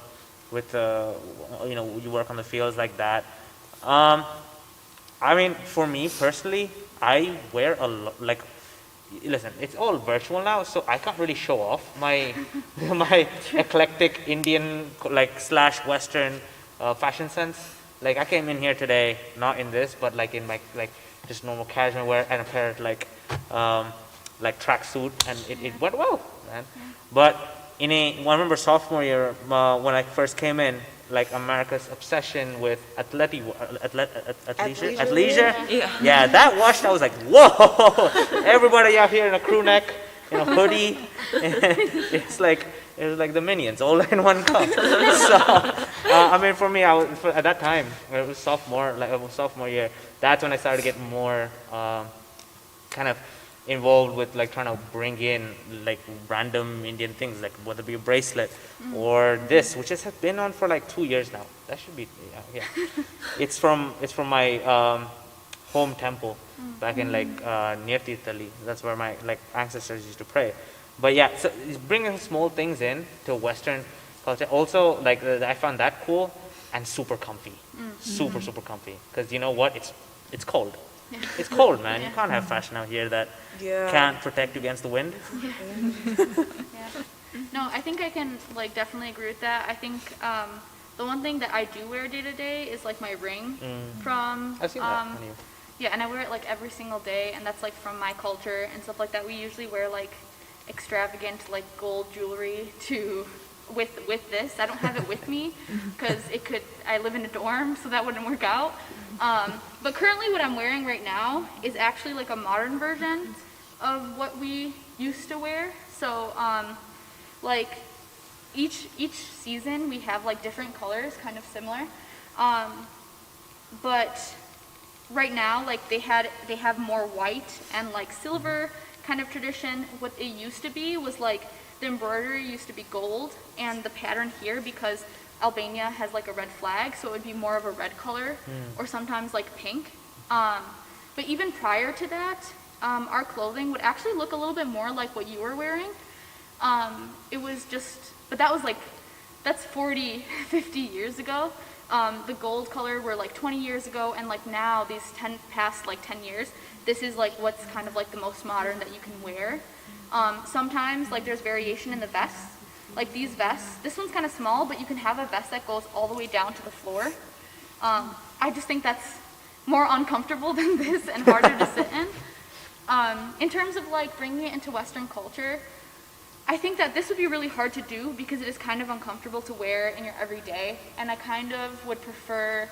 you work on the fields like that. I mean, for me personally, I wear a lot, like, listen, it's all virtual now, so I can't really show off my my eclectic Indian like / Western fashion sense. Like I came in here today, not in this, but like in my like just normal casual wear and a pair of like tracksuit, and it went well, man. But I remember sophomore year when I first came in, like America's obsession with athleisure. Yeah, that washed. I was like, whoa! Everybody out here in a crew neck, in a hoodie. It was like the Minions, all in one cup. So, I mean, for me, at that time, it was sophomore year. That's when I started to get more kind of involved with like trying to bring in like random Indian things, like whether it be a bracelet or this, which has been on for like 2 years now. That should be yeah. It's from my home temple back in like near Tirthali. That's where my like ancestors used to pray. But yeah, so it's bringing small things in to Western culture. Also, like I found that cool and super comfy, super comfy. Because you know what? It's cold. Yeah. It's cold, man. You can't have fashion out here that can't protect you against the wind. No, I think I can like definitely agree with that. I think the one thing that I do wear day to day is like my ring from. I've seen that on you. Yeah, and I wear it like every single day, and that's like from my culture and stuff like that. We usually wear like extravagant like gold jewelry with this. I don't have it with me because I live in a dorm, so that wouldn't work out. But currently what I'm wearing right now is actually like a modern version of what we used to wear. So like each season we have like different colors, kind of similar. But right now like they have more white and like silver kind of tradition. What it used to be was like the embroidery used to be gold, and the pattern here, because Albania has like a red flag, so it would be more of a red color or sometimes like pink. But even prior to that, our clothing would actually look a little bit more like what you were wearing. It was just, but that's 40, 50 years ago. The gold color were like 20 years ago, and like now these past 10 years, this is like what's kind of like the most modern that you can wear. Sometimes like there's variation in the vests. Like these vests, this one's kind of small, but you can have a vest that goes all the way down to the floor. I just think that's more uncomfortable than this and harder to sit in. In terms of like bringing it into Western culture, I think that this would be really hard to do because it is kind of uncomfortable to wear in your everyday, and I kind of would prefer,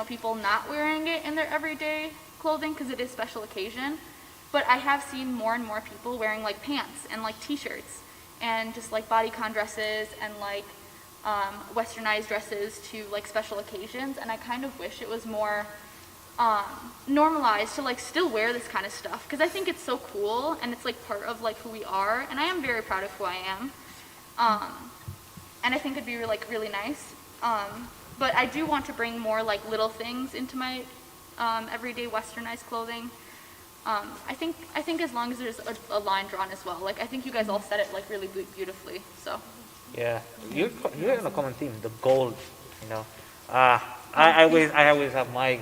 people not wearing it in their everyday clothing because it is special occasion. But I have seen more and more people wearing like pants and like t-shirts and just like bodycon dresses and like westernized dresses to like special occasions, and I kind of wish it was more normalized to like still wear this kind of stuff because I think it's so cool and it's like part of like who we are, and I am very proud of who I am, and I think it'd be like really nice, but I do want to bring more like little things into my everyday westernized clothing. I think as long as there's a line drawn as well. Like I think you guys all said it like really beautifully. So. Yeah, you're on a common theme, the gold. You know, I always have my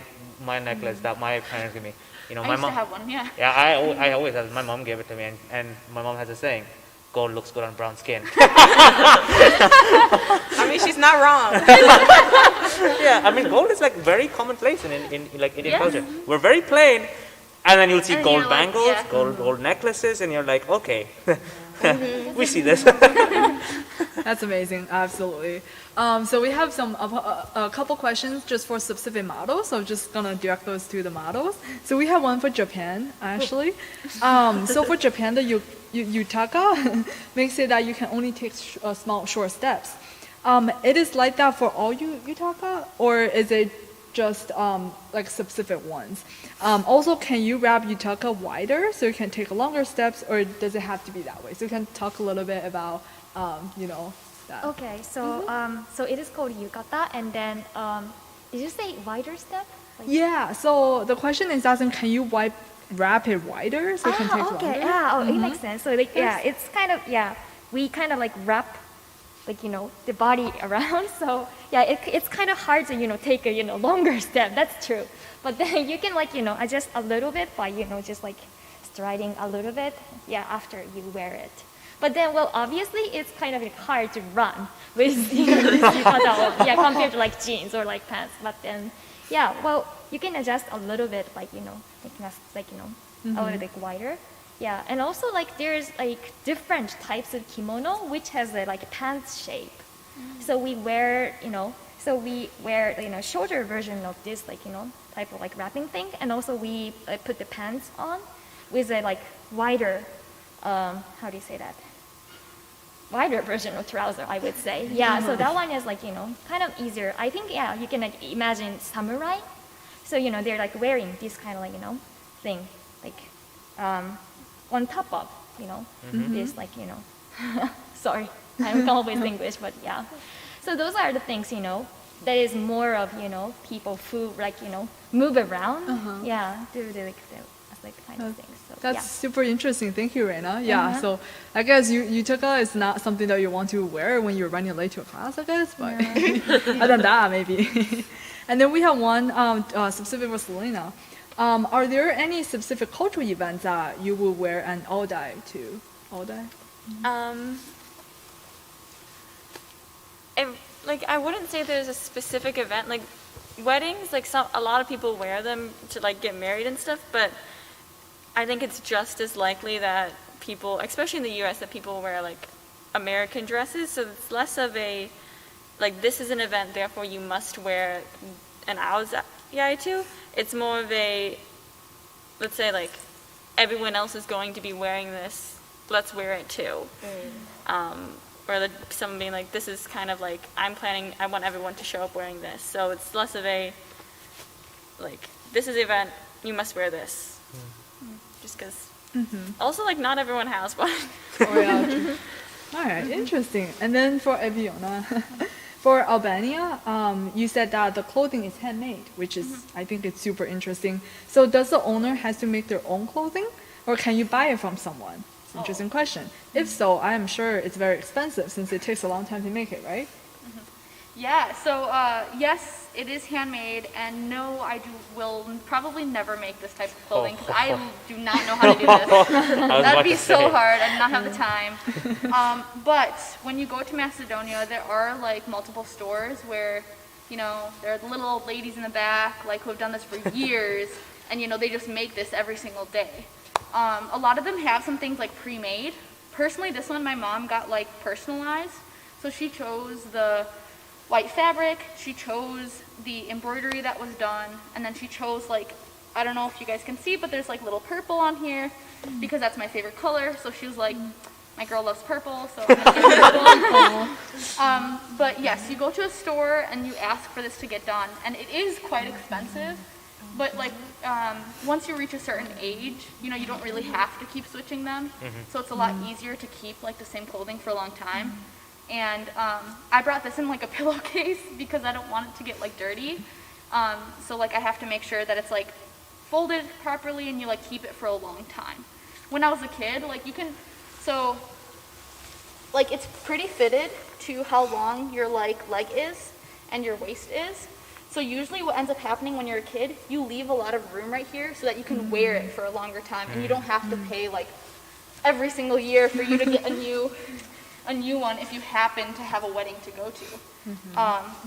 necklace that my parents give me. You know, I my used mom. to have one, yeah. Yeah, I always have. My mom gave it to me, and my mom has a saying, "Gold looks good on brown skin." I mean, she's not wrong. Yeah, I mean, gold is like very commonplace in like Indian culture. We're very plain, and then you'll see And gold you're like, bangles, yeah. gold necklaces, and you're like, okay, we see this. That's amazing, absolutely. So we have a couple questions just for specific models, so I'm just gonna direct those to the models. So we have one for Japan, actually. So for Japan, the yutaka makes it that you can only take small, short steps. It is like that for all yutaka, or is it just like specific ones? Also, can you wrap yutaka wider so you can take longer steps, or does it have to be that way? So you can talk a little bit about, that. Okay, so so it is called yukata, and then did you say wider step? Like, Yeah, so the question is asking, can you wrap it wider so it can take okay, longer? yeah, it makes sense. So like, yeah, it's kind of we kind of like wrap like the body around. So yeah, it's kind of hard to take a longer step. That's true. But then you can like adjust a little bit by just like striding a little bit. Yeah, after you wear it. But then, well, obviously, it's kind of hard to run with this yukata, yeah, compared to like jeans or like pants. But then, yeah, well, you can adjust a little bit, like making us like a little bit wider. Yeah, and also like there's like different types of kimono which has a like pants shape. So we wear shorter version of this like type of like wrapping thing, and also we put the pants on with a like wider. How do you say that? Wider version of trouser, I would say. Yeah, so that one is like, kind of easier. I think, yeah, you can like imagine samurai. So, they're like wearing this kind of like, thing, like, on top of, this like, sorry, I don't always English, but yeah. So those are the things, that is more of, people who like, move around. Yeah, do the like kind of things. So, That's yeah. super interesting. Thank you, Reina. Yeah, so I guess yutaka is not something that you want to wear when you're running late to a class, I guess, but other than that, maybe. And then we have one specific for Selena. Are there any specific cultural events that you will wear an all-dye to? All-dye? Like I wouldn't say there's a specific event. Like weddings, like a lot of people wear them to like get married and stuff, but I think it's just as likely that people, especially in the U.S., that people wear like American dresses. So it's less of a like this is an event, therefore you must wear an Amazigh to. It's more of a, let's say like everyone else is going to be wearing this, let's wear it too. Or someone being like, this is kind of like I want everyone to show up wearing this. So it's less of a like this is the event, you must wear this. Just because. Also, like, not everyone has one. Oh, yeah, true. All right, interesting. And then for Eviona, for Albania, you said that the clothing is handmade, which is, I think it's super interesting. So does the owner has to make their own clothing, or can you buy it from someone? It's an interesting question. If so, I am sure it's very expensive since it takes a long time to make it, right? Yeah, so yes, it is handmade, and no, I will probably never make this type of clothing because I do not know how to do this. That'd be so hard. I do not have the time. But when you go to Macedonia, there are like multiple stores where, there are little old ladies in the back like who have done this for years, and they just make this every single day. A lot of them have some things like pre-made. Personally, this one my mom got like personalized, so she chose the white fabric, she chose the embroidery that was done, and then she chose like, I don't know if you guys can see, but there's like little purple on here because that's my favorite color. So she was like, my girl loves purple, so I'm gonna get purple. But yes, you go to a store and you ask for this to get done, and it is quite expensive. But like once you reach a certain age, you don't really have to keep switching them. So it's a lot easier to keep like the same clothing for a long time. And I brought this in like a pillowcase because I don't want it to get like dirty. So like I have to make sure that it's like folded properly and you like keep it for a long time. When I was a kid, like you can, so like it's pretty fitted to how long your like leg is and your waist is. So usually what ends up happening when you're a kid, you leave a lot of room right here so that you can wear it for a longer time and you don't have to pay like every single year for you to get a new one if you happen to have a wedding to go to.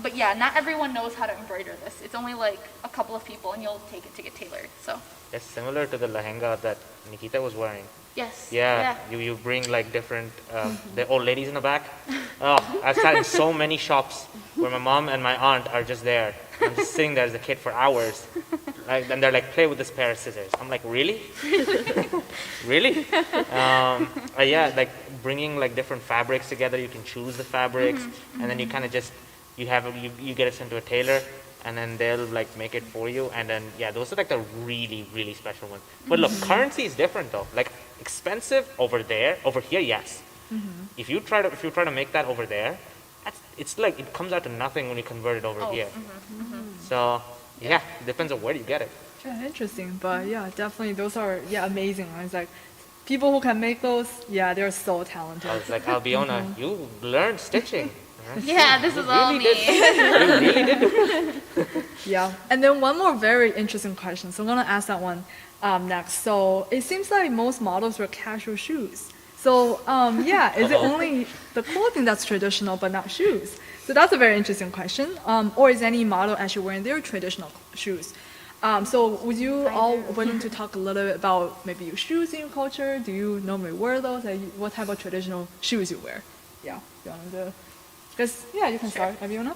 But yeah, not everyone knows how to embroider this. It's only like a couple of people and you'll take it to get tailored. So It's similar to the lehenga that Nikita was wearing. yes. Yeah, you bring like different, the old ladies in the back. Oh, I've sat in so many shops where my mom and my aunt are just there. I'm just sitting there as a kid for hours. Like, and they're like, play with this pair of scissors. I'm like, really? Really? Yeah, like bringing like different fabrics together. You can choose the fabrics, and then you kind of just, you get it sent to a tailor, and then they'll like make it for you. And then, yeah, those are like the really, really special ones. But look, currency is different though. Like expensive over there, over here, yes. If you try to make that over there, it's like, it comes out to nothing when you convert it over here. So yeah, it depends on where you get it. Yeah, interesting. But yeah, definitely those are amazing. It's like people who can make those, they're so talented. I was like, Albiona, you learned stitching. Yeah, this is all me. You really did. Yeah, and then one more very interesting question. So I'm gonna ask that one next. So it seems like most models wear casual shoes. So is it only the clothing that's traditional but not shoes? So that's a very interesting question. Or is any model actually wearing their traditional shoes? So would you all willing to talk a little bit about maybe your shoes in your culture? Do you normally wear those? Like, what type of traditional shoes you wear? Yeah, you want to? Because you can start. Abiona?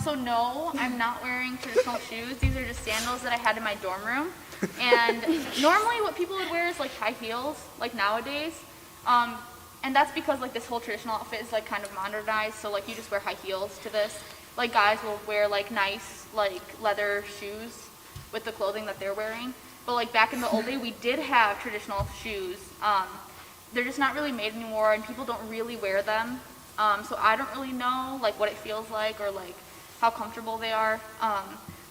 So no, I'm not wearing traditional shoes. These are just sandals that I had in my dorm room. And normally what people would wear is like high heels, like nowadays. And that's because like this whole traditional outfit is like kind of modernized. So like you just wear high heels to this. Like guys will wear like nice like leather shoes with the clothing that they're wearing. But like back in the old day, we did have traditional shoes. They're just not really made anymore and people don't really wear them. So I don't really know like what it feels like or like how comfortable they are.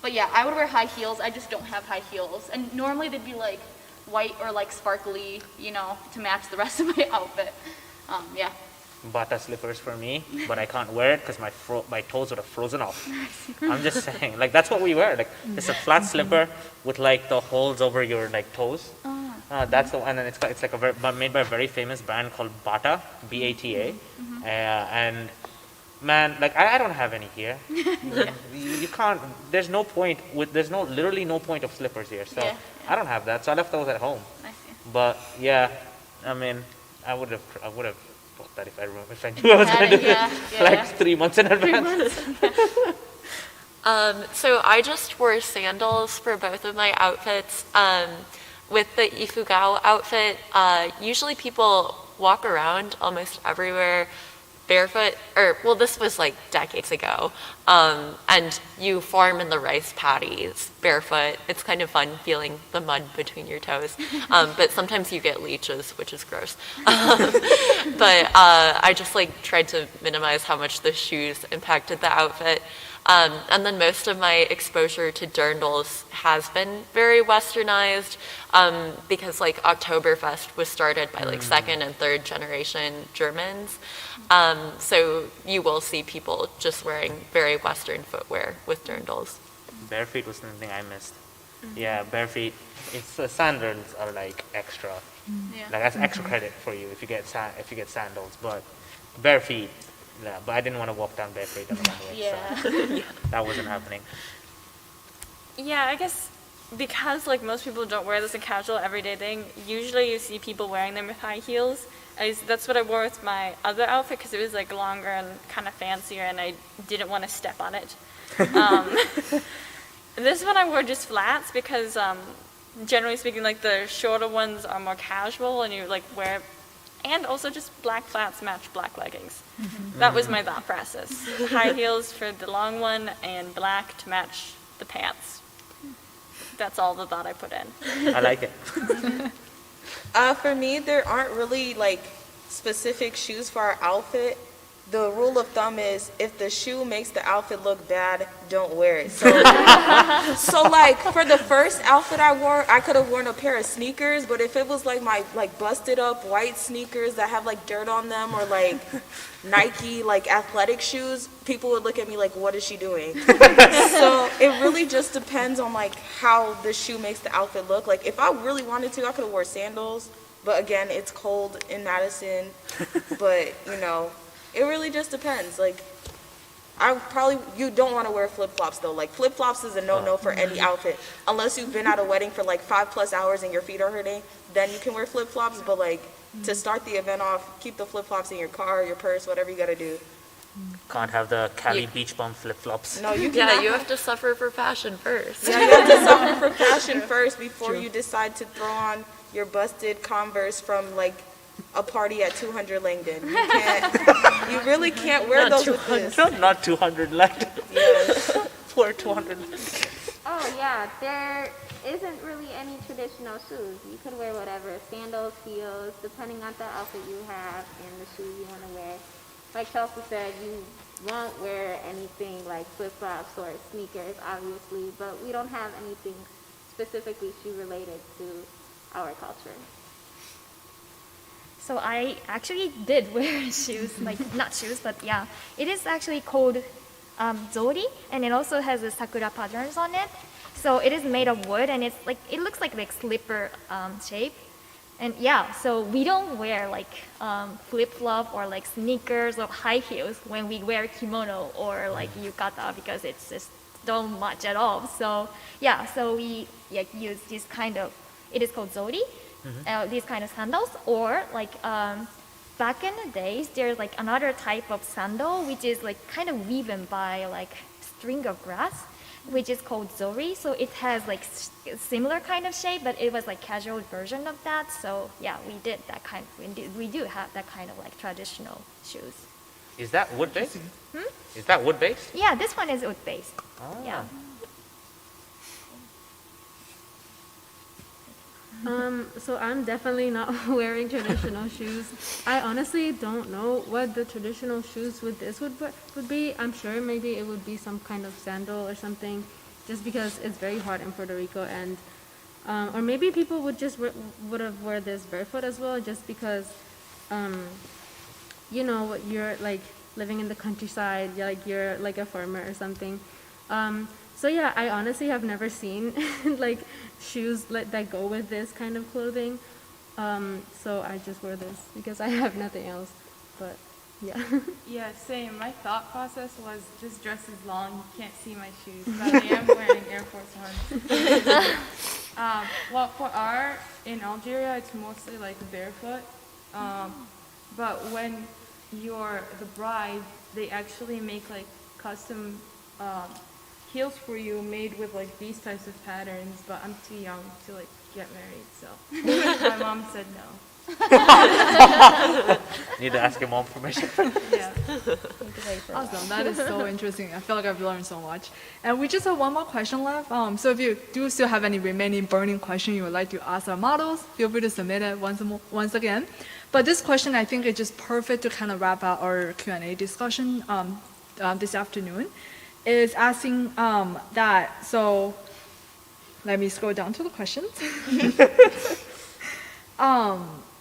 But yeah, I would wear high heels. I just don't have high heels. And normally they'd be like white or like sparkly, to match the rest of my outfit. Yeah. Bata slippers for me, but I can't wear it because my toes would have frozen off. I'm just saying, like that's what we wear. Like it's a flat slipper with like the holes over your like toes. That's the one, and it's like made by a very famous brand called Bata, B-A-T-A, and man, like I don't have any here. You can't. There's literally no point of slippers here. So I don't have that. So I left those at home. I see. But yeah, I mean, I would have bought that if I knew I was going to do it like 3 months in advance. So I just wore sandals for both of my outfits. With the ifugao outfit, usually people walk around almost everywhere barefoot, this was like decades ago, and you farm in the rice paddies barefoot. It's kind of fun feeling the mud between your toes, but sometimes you get leeches, which is gross. But I just like tried to minimize how much the shoes impacted the outfit. And then most of my exposure to dirndls has been very westernized, because like Oktoberfest was started by like second and third generation Germans. So you will see people just wearing very Western footwear with dirndls. Bare feet was something I missed. Yeah, bare feet. It's sandals are like extra. Like that's extra credit for you if you get sandals, but bare feet. Yeah, but I didn't want to walk down barefoot on the runway, so that wasn't happening. Yeah, I guess because like most people don't wear this a casual everyday thing, usually you see people wearing them with high heels. That's what I wore with my other outfit because it was like longer and kind of fancier and I didn't want to step on it. This one I wore just flats because generally speaking like the shorter ones are more casual and you like wear, and also just black flats match black leggings. That was my thought process. High heels for the long one and black to match the pants. That's all the thought I put in. I like it. For me, there aren't really like specific shoes for our outfit, the rule of thumb is if the shoe makes the outfit look bad, don't wear it. So, so like for the first outfit I wore, I could have worn a pair of sneakers, but if it was like my like busted up white sneakers that have like dirt on them, or like Nike like athletic shoes, people would look at me like, what is she doing? So it really just depends on like how the shoe makes the outfit look. Like if I really wanted to, I could have wore sandals, but again, it's cold in Madison. But you know, it really just depends. Like, you don't want to wear flip-flops though. Like, flip-flops is a no-no for any outfit. Unless you've been at a wedding for like 5+ hours and your feet are hurting, then you can wear flip-flops. But like, to start the event off, keep the flip-flops in your car, your purse, whatever you gotta do. Can't have the Cali beach bum flip-flops. No, you Yeah, cannot. you have to suffer for fashion first. Yeah, you have to suffer for fashion first before you decide to throw on your busted Converse from like a party at 200 Langdon. You can't. You really can't wear those with this. Not 200 left. Yes. Poor 200. Oh yeah, there isn't really any traditional shoes. You could wear whatever, sandals, heels, depending on the outfit you have and the shoes you want to wear. Like Chelsea said, you won't wear anything like flip-flops or sneakers, obviously, but we don't have anything specifically shoe-related to our culture. So I actually did wear shoes, like not shoes, but yeah. It is actually called zori, and it also has a sakura patterns on it. So it is made of wood, and it's like it looks like slipper shape. And yeah, so we don't wear like flip-flop or like sneakers or high heels when we wear kimono or like yukata, because it's just don't match at all. So yeah, so we use this kind of, it is called zori. These kind of sandals, or like back in the days there's like another type of sandal which is like kind of woven by like string of grass, which is called zori. So it has like similar kind of shape, but it was like casual version of that. So yeah, we did that kind of, we do have that kind of like traditional shoes. Is that wood based? Is that wood based? Yeah, this one is wood based. Yeah. So I'm definitely not wearing traditional shoes. I honestly don't know what the traditional shoes with this would be. I'm sure maybe it would be some kind of sandal or something, just because it's very hot in Puerto Rico, and or maybe people would just would have wear this barefoot as well, just because you know, you're like living in the countryside, you're like a farmer or something. So yeah, I honestly have never seen like shoes that go with this kind of clothing. So I just wear this because I have nothing else. But yeah. Yeah, same. My thought process was this dress is long, you can't see my shoes, but I am wearing Air Force Ones. Well, for art in Algeria, it's mostly like barefoot. But when you're the bride, they actually make like custom heels for you made with like these types of patterns, but I'm too young to like get married, so my mom said no. Need to ask your mom permission. Yeah. Awesome, that is so interesting. I feel like I've learned so much. And we just have one more question left. So if you do still have any remaining burning question you would like to ask our models, feel free to submit it once again. But this question, I think, is just perfect to kind of wrap out our Q&A discussion this afternoon. Is asking that, so let me scroll down to the questions.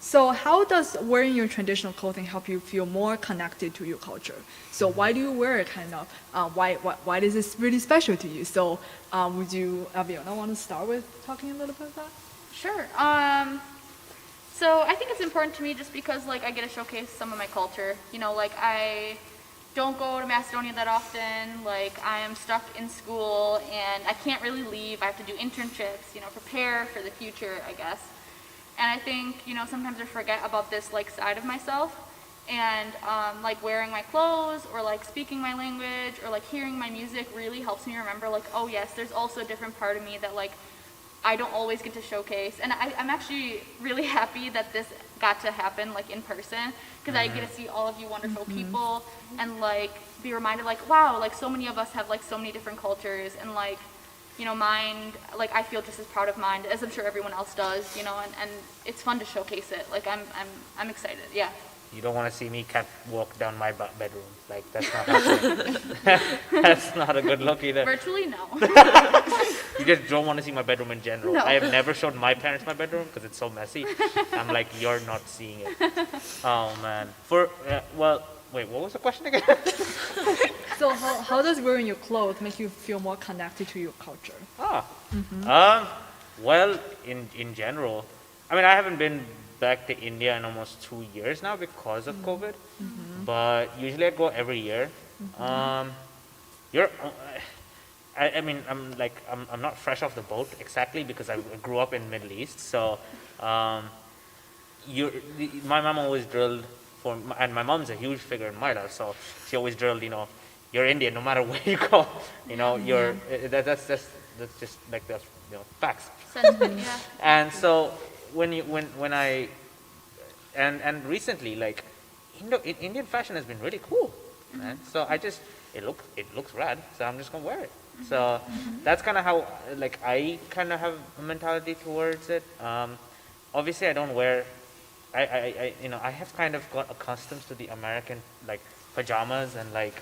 So how does wearing your traditional clothing help you feel more connected to your culture? So why do you wear it kind of? Why is this really special to you? So would you, Albiona, want to start with talking a little bit about that? Sure. So I think it's important to me just because like I get to showcase some of my culture. You know, like I don't go to Macedonia that often. Like I am stuck in school and I can't really leave. I have to do internships, you know, prepare for the future, I guess. And I think, you know, sometimes I forget about this like side of myself, and like wearing my clothes or like speaking my language or like hearing my music really helps me remember like, oh yes, there's also a different part of me that like I don't always get to showcase. And I'm actually really happy that this got to happen like in person, because I get to see all of you wonderful people and like be reminded like, wow, like so many of us have like so many different cultures, and like, you know, mine, like I feel just as proud of mine as I'm sure everyone else does, you know, and it's fun to showcase it. Like I'm excited, yeah. You don't want to see me walk down my bedroom. Like, that's not happening. That's not a good look either. Virtually, no. You just don't want to see my bedroom in general. No. I have never showed my parents my bedroom because it's so messy. I'm like, you're not seeing it. Oh, man. Wait, what was the question again? So how does wearing your clothes make you feel more connected to your culture? Well, in general, I mean, I haven't been back to India in almost 2 years now because of COVID, but usually I go every year. I mean, I'm not fresh off the boat exactly because I grew up in Middle East, so my mom always drilled and my mom's a huge figure in my life, so she always drilled, you're Indian no matter where you go, you're that's just like the facts. Sentiment, yeah. And so when recently, like, Indian fashion has been really cool, man. So it looks rad, so I'm just gonna wear it. So that's kind of how, like, I kind of have a mentality towards it. Obviously, I don't wear. I have kind of got accustomed to the American, like, pajamas and, like,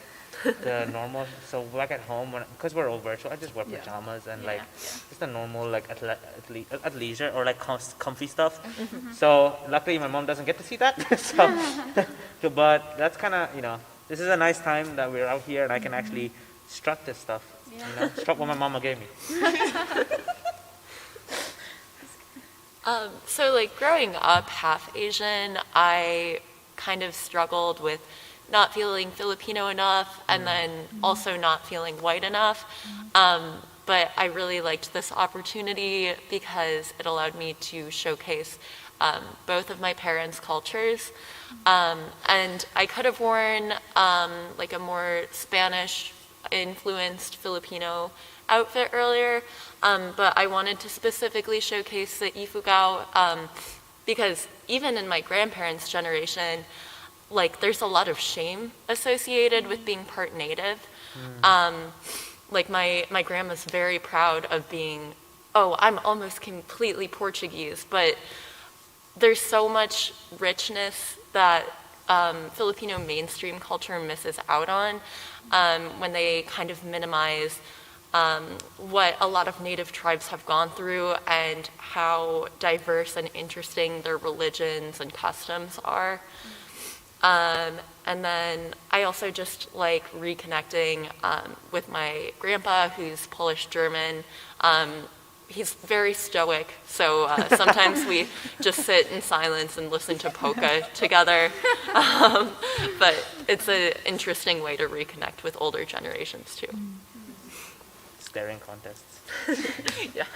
the normal. So back at home, because we're all virtual, I just wear pajamas and like just the normal, like, athleisure or like comfy stuff. So luckily my mom doesn't get to see that. But that's kind of, this is a nice time that we're out here and I can actually strut this stuff. Strut what my mama gave me. So, like, growing up half Asian, I kind of struggled with not feeling Filipino enough and then also not feeling white enough. But I really liked this opportunity because it allowed me to showcase both of my parents' cultures. And I could have worn like a more Spanish-influenced Filipino outfit earlier, but I wanted to specifically showcase the ifugao because even in my grandparents' generation, like, there's a lot of shame associated with being part native. Like, my grandma's very proud of being, I'm almost completely Portuguese, but there's so much richness that Filipino mainstream culture misses out on when they kind of minimize what a lot of native tribes have gone through and how diverse and interesting their religions and customs are. And then I also just like reconnecting with my grandpa, who's Polish-German. He's very stoic, so sometimes we just sit in silence and listen to polka together. But it's an interesting way to reconnect with older generations too. Staring contests. Yeah.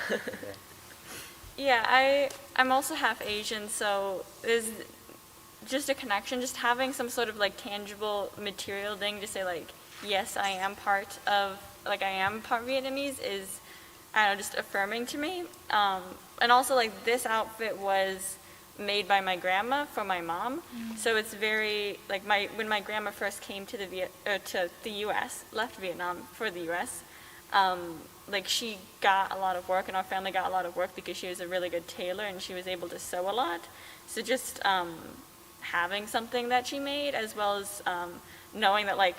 Yeah, I'm also half Asian, so there's just a connection, just having some sort of like tangible material thing to say like, yes, I am part Vietnamese is, I don't know, just affirming to me. And also like this outfit was made by my grandma for my mom. So it's very like when my grandma first came to the US, left Vietnam for the US, like she got a lot of work and our family got a lot of work because she was a really good tailor and she was able to sew a lot. So just having something that she made, as well as knowing that like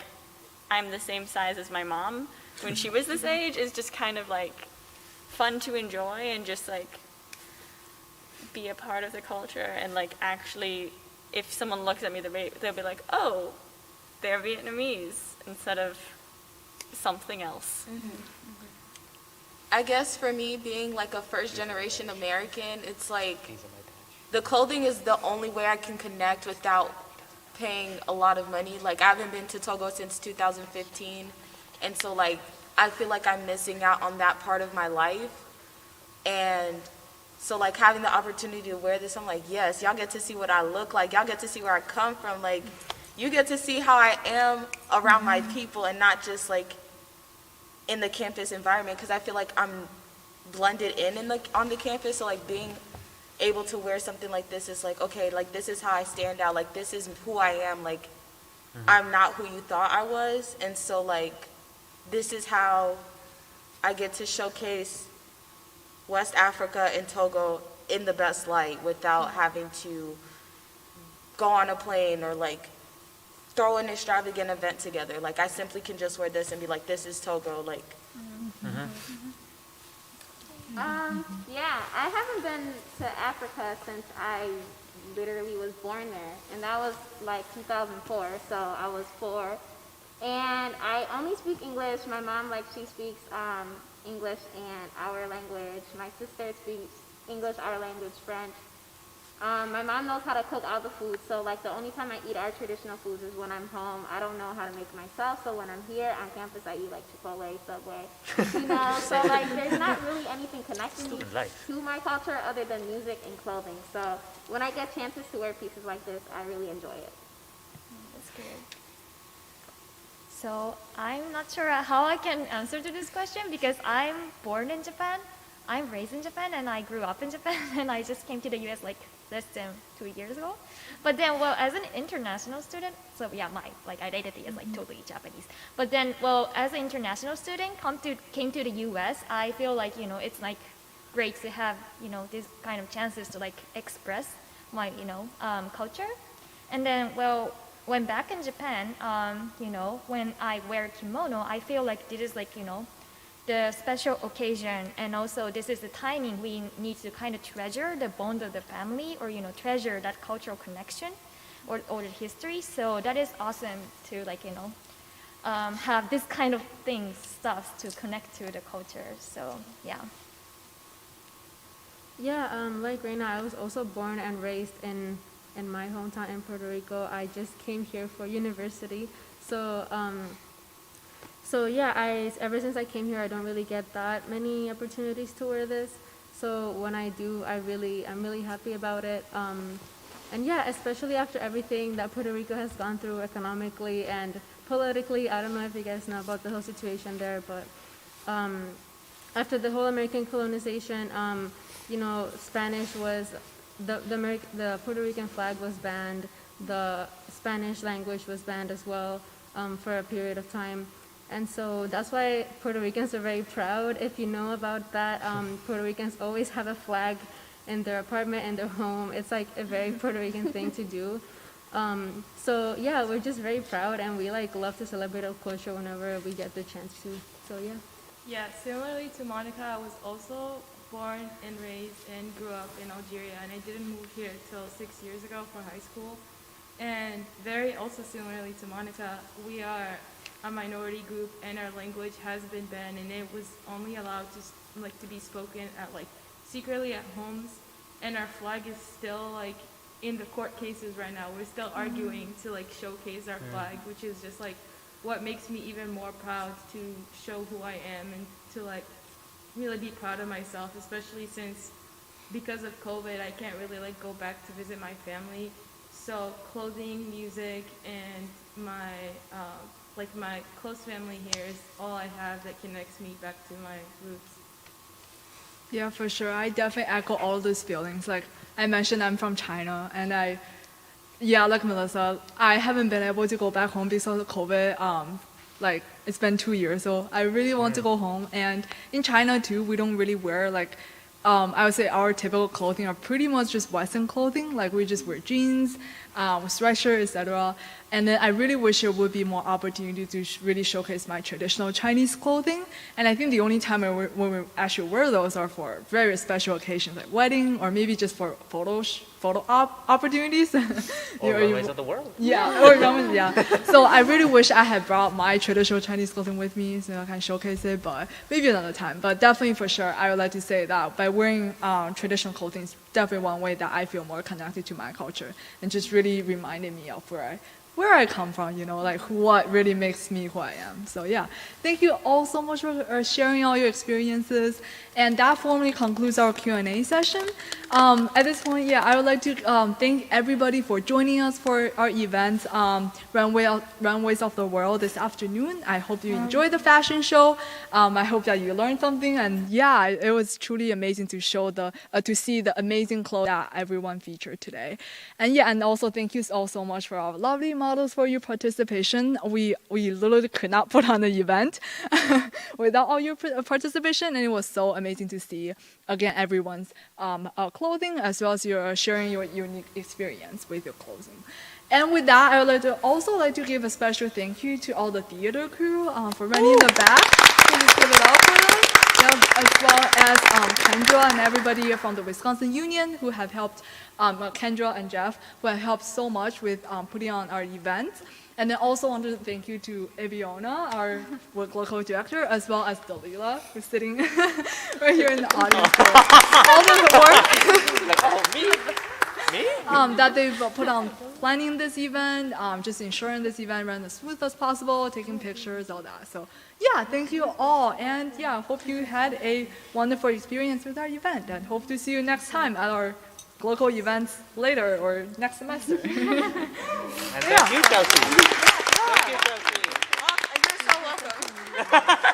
I'm the same size as my mom when she was this age, is just kind of like fun to enjoy and just like be a part of the culture. And like actually, if someone looks at me, they'll be like, oh, they're Vietnamese instead of something else. I guess for me, being like a first generation American, it's like the clothing is the only way I can connect without paying a lot of money. Like, I haven't been to Togo since 2015, and so like I feel like I'm missing out on that part of my life. And so like having the opportunity to wear this, I'm like, yes, y'all get to see what I look like, y'all get to see where I come from, like you get to see how I am around my people and not just like in the campus environment, because I feel like I'm blended in on the campus. So like being able to wear something like this is like, okay, like this is how I stand out, like this is who I am, like I'm not who you thought I was. And so like this is how I get to showcase West Africa and Togo in the best light without having to go on a plane or like throw an extravagant event together. Like I simply can just wear this and be like, this is Togo. Like. Yeah, I haven't been to Africa since I literally was born there, and that was like 2004, so I was 4. And I only speak English. My mom, like, she speaks English and our language. My sister speaks English, our language, French. My mom knows how to cook all the food, so like the only time I eat our traditional foods is when I'm home. I don't know how to make myself, so when I'm here on campus, I eat like Chipotle, Subway, so like there's not really anything connecting me to my culture other than music and clothing. So when I get chances to wear pieces like this, I really enjoy it. That's good. So I'm not sure how I can answer to this question because I'm born in Japan, I'm raised in Japan, and I grew up in Japan, and I just came to the U.S. like less than 2 years ago. But then, well, as an international student, so yeah, my identity is like totally Japanese. But then, well, as an international student, came to the U.S., I feel like, it's like great to have, these kind of chances to like express my, culture. And then, well, when back in Japan, when I wear kimono, I feel like this is like, the special occasion, and also this is the timing we need to kind of treasure the bond of the family, or treasure that cultural connection or the history. So that is awesome to like have this kind of stuff to connect to the culture. So yeah. Yeah, like Reina, I was also born and raised in my hometown in Puerto Rico. I just came here for university, so yeah, ever since I came here, I don't really get that many opportunities to wear this. So when I do, I'm really happy about it. And yeah, especially after everything that Puerto Rico has gone through economically and politically. I don't know if you guys know about the whole situation there, but after the whole American colonization, Spanish was the Puerto Rican flag was banned. The Spanish language was banned as well for a period of time. And so that's why Puerto Ricans are very proud. If you know about that, Puerto Ricans always have a flag in their apartment, in their home. It's like a very Puerto Rican thing to do. So yeah, we're just very proud, and we like love to celebrate our culture whenever we get the chance to. So yeah. Yeah, similarly to Monica, I was also born and raised and grew up in Algeria, and I didn't move here till 6 years ago for high school. And very also similarly to Monica, we are a minority group, and our language has been banned, and it was only allowed to be spoken at secretly at homes, and our flag is still in the court cases right now. We're still arguing to showcase our flag, which is just what makes me even more proud to show who I am and to really be proud of myself, especially since because of COVID I can't really go back to visit my family. So clothing, music, and my my close family here is all I have that connects me back to my roots. Yeah, for sure. I definitely echo all those feelings. Like I mentioned, I'm from China, and like Melissa, I haven't been able to go back home because of COVID. It's been 2 years, so I really want to go home. And in China too, we don't really wear I would say our typical clothing are pretty much just Western clothing. Like we just wear jeans, sweatshirt, etc. And then I really wish there would be more opportunity to really showcase my traditional Chinese clothing. And I think the only time when we actually wear those are for very special occasions, like wedding, or maybe just for photo opportunities. Or runways of the world. Yeah, or runways, yeah. So I really wish I had brought my traditional Chinese clothing with me so I can showcase it, but maybe another time. But definitely for sure, I would like to say that by wearing traditional clothing is definitely one way that I feel more connected to my culture, and just really reminded me of where I come from, what really makes me who I am. So yeah, thank you all so much for sharing all your experiences. And that formally concludes our Q&A session. At this point, I would like to thank everybody for joining us for our event, Runways of the World this afternoon. I hope you enjoyed the fashion show. I hope that you learned something. And it was truly amazing to see the amazing clothes that everyone featured today. And and also thank you all so much for our lovely models for your participation. We literally could not put on the event without all your participation, and it was so amazing to see, again, everyone's clothing, as well as your sharing your unique experience with your clothing. And with that, I would also like to give a special thank you to all the theater crew for running the back. Please give it up for them. As well as Kendra and everybody from the Wisconsin Union who have helped, Kendra and Jeff, who have helped so much with putting on our event. And then also want to thank you to Aviona, our local director, as well as Dalila, who's sitting right here in the audience. All the work that they've put on planning this event, just ensuring this event ran as smooth as possible, taking pictures, all that. So yeah, thank you all. And yeah, hope you had a wonderful experience with our event, and hope to see you next time at our local events later or next semester. And thank you, Chelsea. Thank you, Chelsea. You're so welcome.